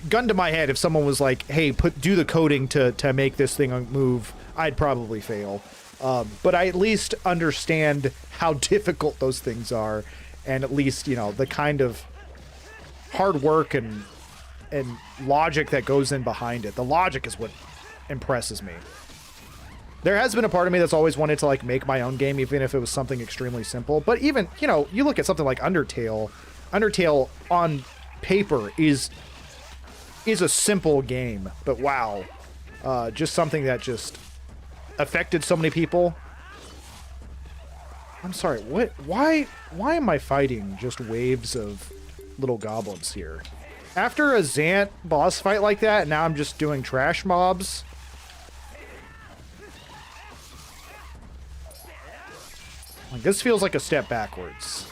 Speaker 1: gun to my head, if someone was like, hey, do the coding to make this thing move, I'd probably fail. But I at least understand how difficult those things are, and at least, you know, the kind of hard work and logic that goes in behind it. The logic is what impresses me. There has been a part of me that's always wanted to like make my own game, even if it was something extremely simple. But even, you know, you look at something like Undertale. Undertale on paper is a simple game, but wow, just something that just affected so many people. I'm sorry, what? Why am I fighting just waves of little goblins here? After a Zant boss fight like that, now I'm just doing trash mobs. Like, this feels like a step backwards.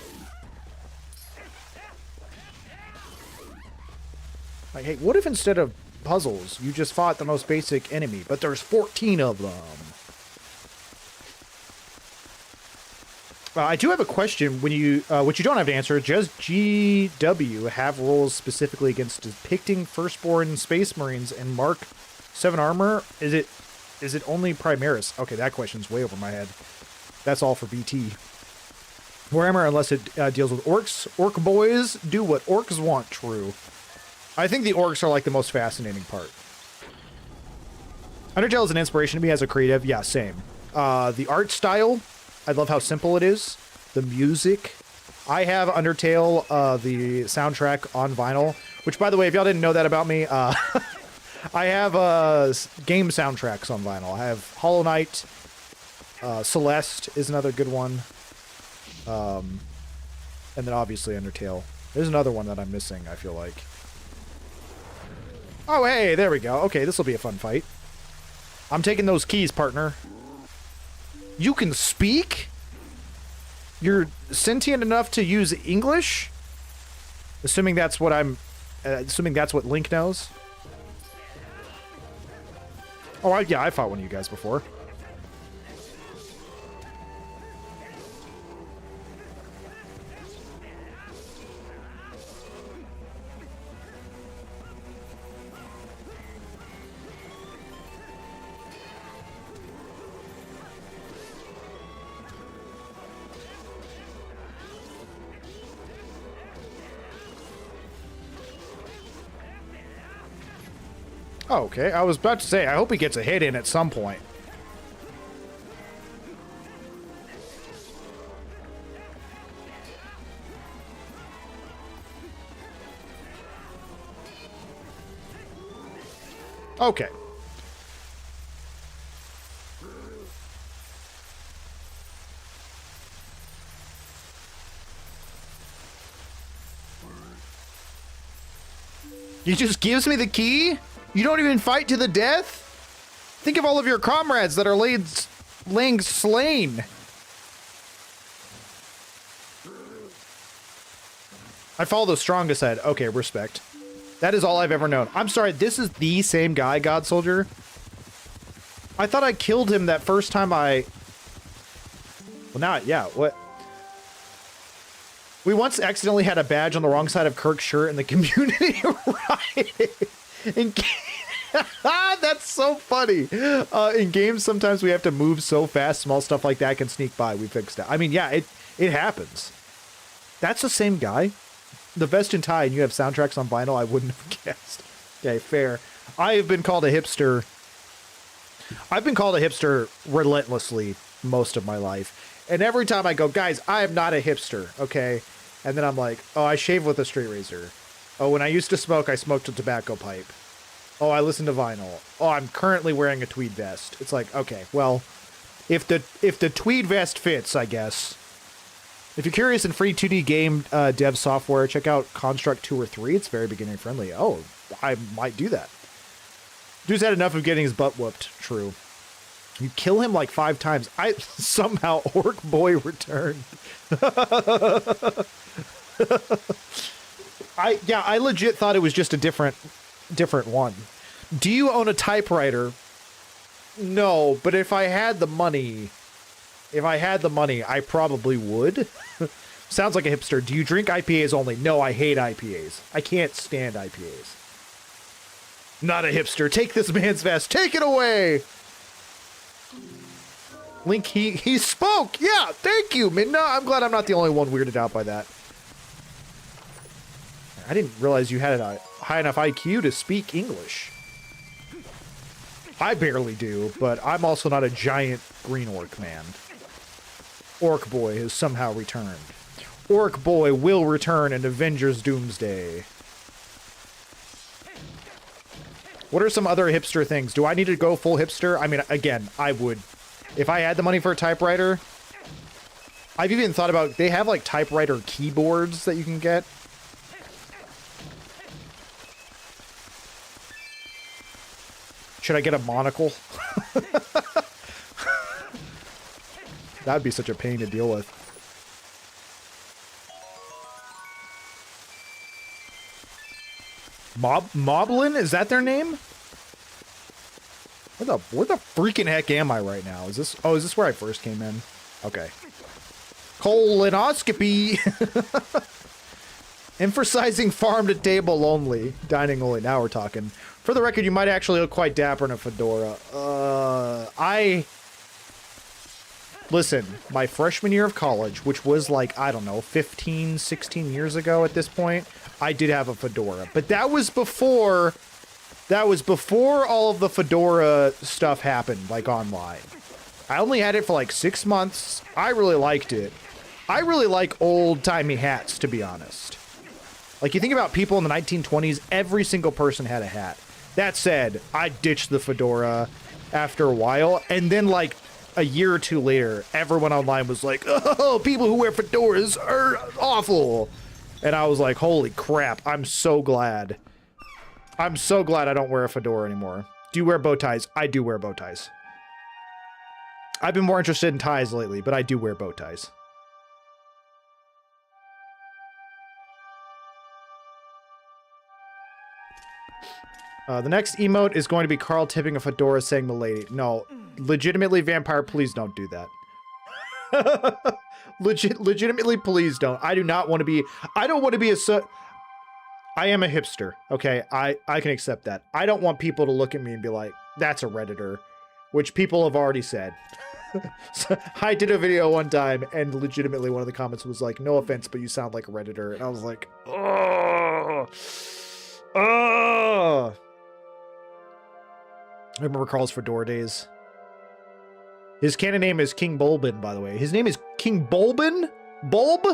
Speaker 1: Like, hey, what if instead of puzzles, you just fought the most basic enemy, but there's 14 of them? I do have a question. When you, which you don't have to answer, does GW have rules specifically against depicting Firstborn Space Marines in Mark 7 armor? Is it only Primaris? Okay, that question's way over my head. That's all for BT. Warhammer, unless it deals with orcs. Orc boys do what orcs want, true. I think the orcs are like the most fascinating part. Undertale is an inspiration to me as a creative. Yeah, same. The art style, I love how simple it is. The music. I have Undertale, the soundtrack on vinyl, which, by the way, if y'all didn't know that about me, I have game soundtracks on vinyl. I have Hollow Knight, Celeste is another good one, and then obviously Undertale. There's another one that I'm missing, I feel like. Oh, hey, there we go. Okay, this will be a fun fight. I'm taking those keys, partner. You can speak? You're sentient enough to use English? Assuming that's what assuming that's what Link knows. Oh, yeah, I fought one of you guys before. Oh, okay. I was about to say, I hope he gets a hit in at some point. Okay. He just gives me the key? You don't even fight to the death? Think of all of your comrades that are laying slain. I follow the strongest head. Okay, respect. That is all I've ever known. I'm sorry, this is the same guy, God Soldier? I thought I killed him that first time I... Well, now, yeah, what? We once accidentally had a badge on the wrong side of Kirk's shirt in the community riot. That's so funny. In games, sometimes we have to move so fast, small stuff like that can sneak by. We fixed it. I mean, yeah, it happens. That's the same guy. The vest and tie, and you have soundtracks on vinyl, I wouldn't have guessed. Okay, fair. I have been called a hipster. I've been called a hipster relentlessly most of my life. And every time I go, guys, I am not a hipster, okay? And then I'm like, oh, I shave with a straight razor. Oh, when I used to smoke, I smoked a tobacco pipe. Oh, I listen to vinyl. Oh, I'm currently wearing a tweed vest. It's like, okay, well, if the tweed vest fits, I guess. If you're curious in free 2D game dev software, check out Construct 2 or 3. It's very beginner friendly. Oh, I might do that. Dude's had enough of getting his butt whooped. True. You kill him like 5 times. Somehow Orc Boy returned. I legit thought it was just a different one. Do you own a typewriter? No, but if I had the money, I probably would. Sounds like a hipster. Do you drink IPAs only? No, I hate IPAs. I can't stand IPAs. Not a hipster. Take this man's vest. Take it away. Link, he spoke. Yeah, thank you, Midna. I'm glad I'm not the only one weirded out by that. I didn't realize you had a high enough IQ to speak English. I barely do, but I'm also not a giant green orc man. Orc Boy has somehow returned. Orc Boy will return in Avengers Doomsday. What are some other hipster things? Do I need to go full hipster? I mean, again, I would. If I had the money for a typewriter, I've even thought about, they have like typewriter keyboards that you can get. Should I get a monocle? That'd be such a pain to deal with. Moblin? Is that their name? Where the freaking heck am I right now? Is this where I first came in? Okay. Colonoscopy! Emphasizing farm to table only. Dining only. Now we're talking. For the record, you might actually look quite dapper in a fedora. Listen, my freshman year of college, which was like, I don't know, 15, 16 years ago at this point, I did have a fedora. But that was before all of the fedora stuff happened, like online. I only had it for like 6 months. I really liked it. I really like old-timey hats, to be honest. Like, you think about people in the 1920s, every single person had a hat. That said, I ditched the fedora after a while, and then like a year or two later, everyone online was like, oh, people who wear fedoras are awful. And I was like, holy crap, I'm so glad. I'm so glad I don't wear a fedora anymore. Do you wear bow ties? I do wear bow ties. I've been more interested in ties lately, but I do wear bow ties. The next emote is going to be Carl tipping a fedora saying "Milady." No, legitimately, Vampire, please don't do that. Legitimately, please don't. I do not want to be. I don't want to be a. I am a hipster. Okay, I can accept that. I don't want people to look at me and be like, "That's a Redditor," which people have already said. So I did a video one time, and legitimately one of the comments was like, "No offense, but you sound like a Redditor," and I was like, "Oh, oh." I remember Carl's Fedora days. His canon name is King Bulbin, by the way. His name is King Bulbin? Bulb?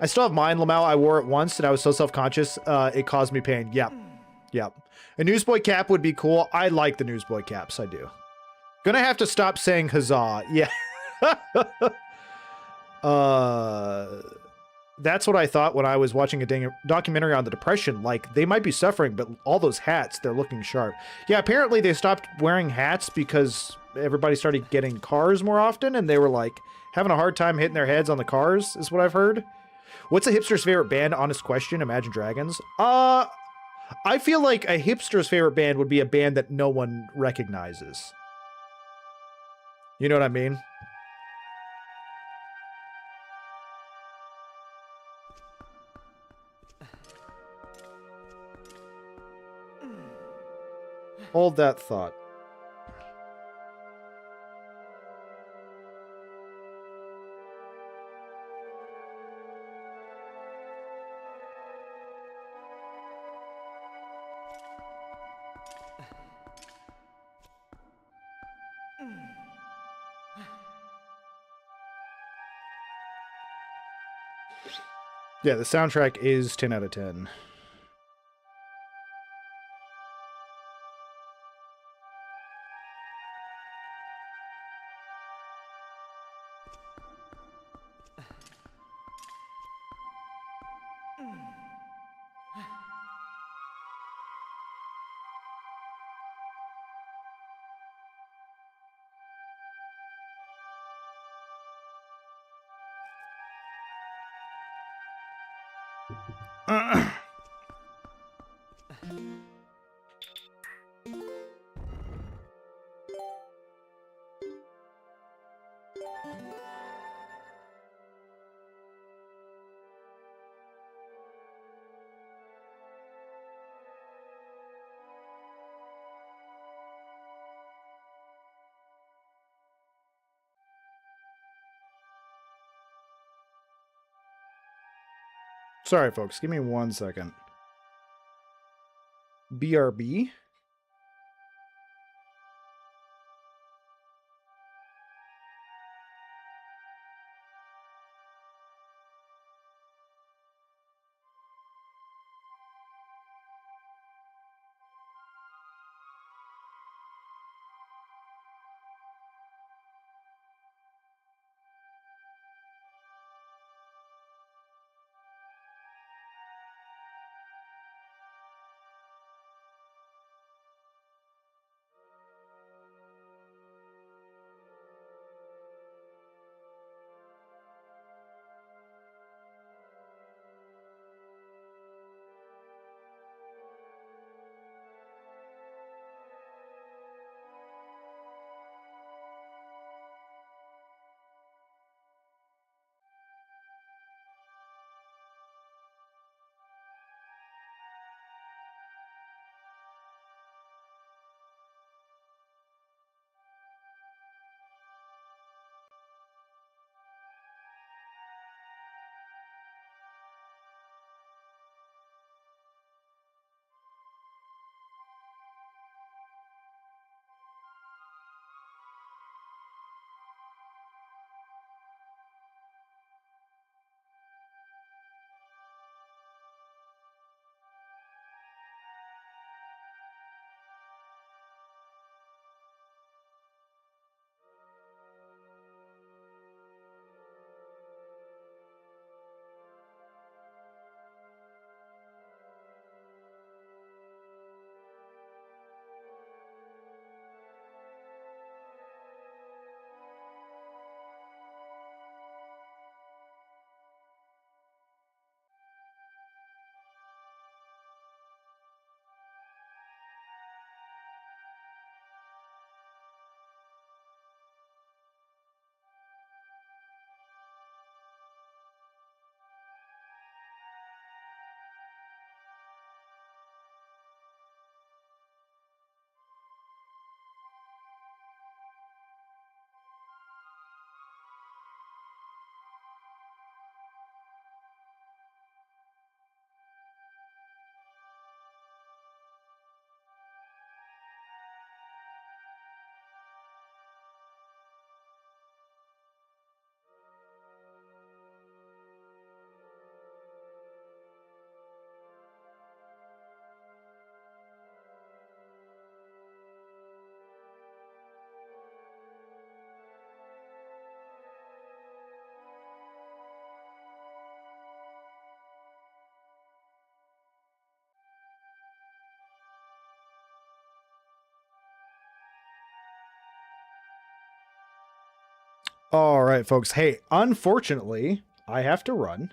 Speaker 1: I still have mine, Lamau. I wore it once, and I was so self-conscious, it caused me pain. Yep. Yep. A newsboy cap would be cool. I like the newsboy caps. I do. Gonna have to stop saying huzzah. Yeah. That's what I thought when I was watching a documentary on the Depression. Like, they might be suffering, but all those hats, they're looking sharp. Yeah, apparently they stopped wearing hats because everybody started getting cars more often, and they were, like, having a hard time hitting their heads on the cars, is what I've heard. What's a hipster's favorite band? Honest question. Imagine Dragons. I feel like a hipster's favorite band would be a band that no one recognizes. You know what I mean? Hold that thought. Yeah, the soundtrack is 10 out of 10. Sorry, folks. Give me 1 second. BRB? All right, folks. Hey, unfortunately, I have to run.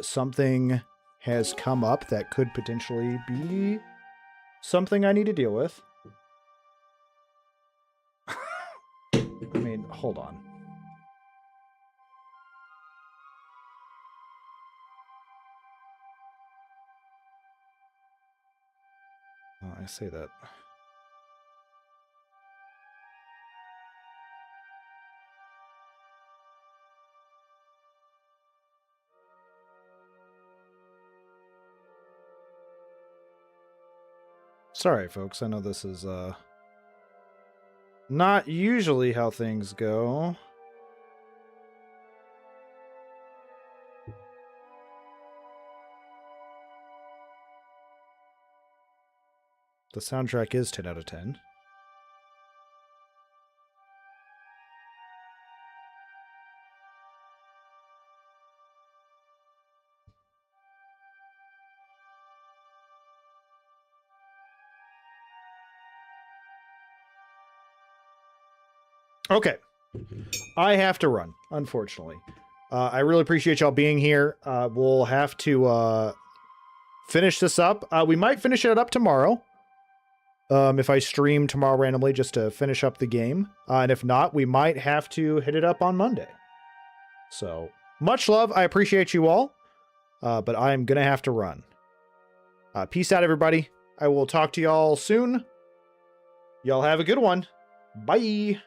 Speaker 1: Something has come up that could potentially be something I need to deal with. I mean, hold on. Oh, I say that. Sorry, folks. I know this is not usually how things go. The soundtrack is 10 out of 10. Okay. I have to run, unfortunately. I really appreciate y'all being here. We'll have to finish this up. We might finish it up tomorrow. If I stream tomorrow randomly just to finish up the game. And if not, we might have to hit it up on Monday. So, much love. I appreciate you all. But I'm going to have to run. Peace out, everybody. I will talk to y'all soon. Y'all have a good one. Bye.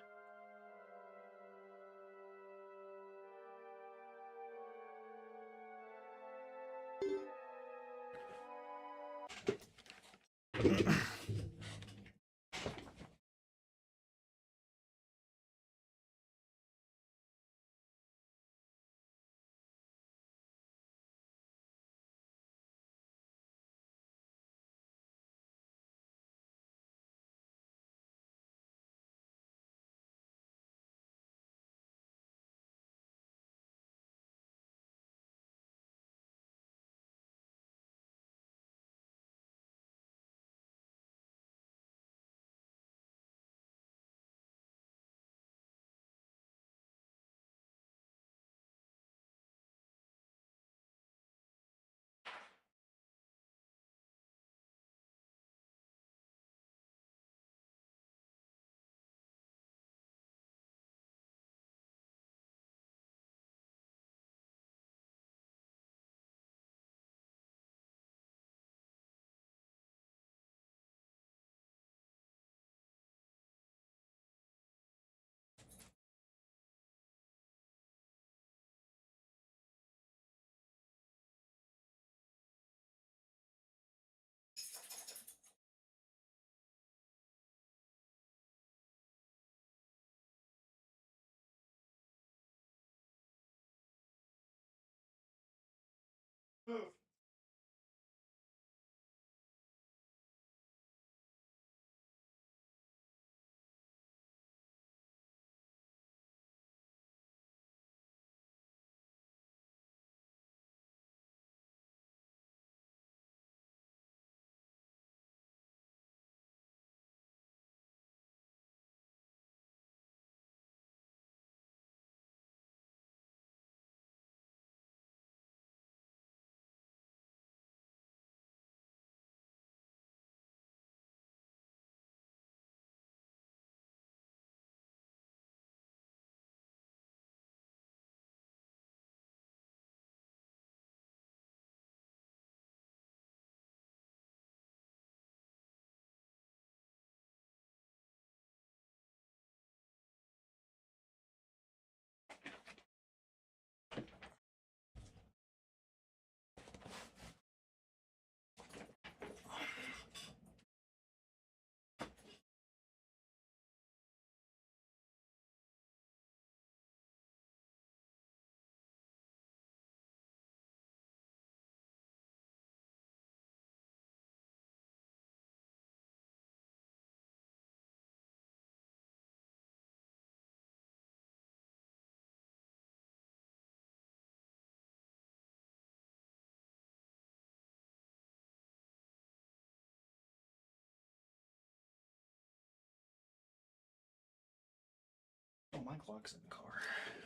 Speaker 1: my clock's in the car.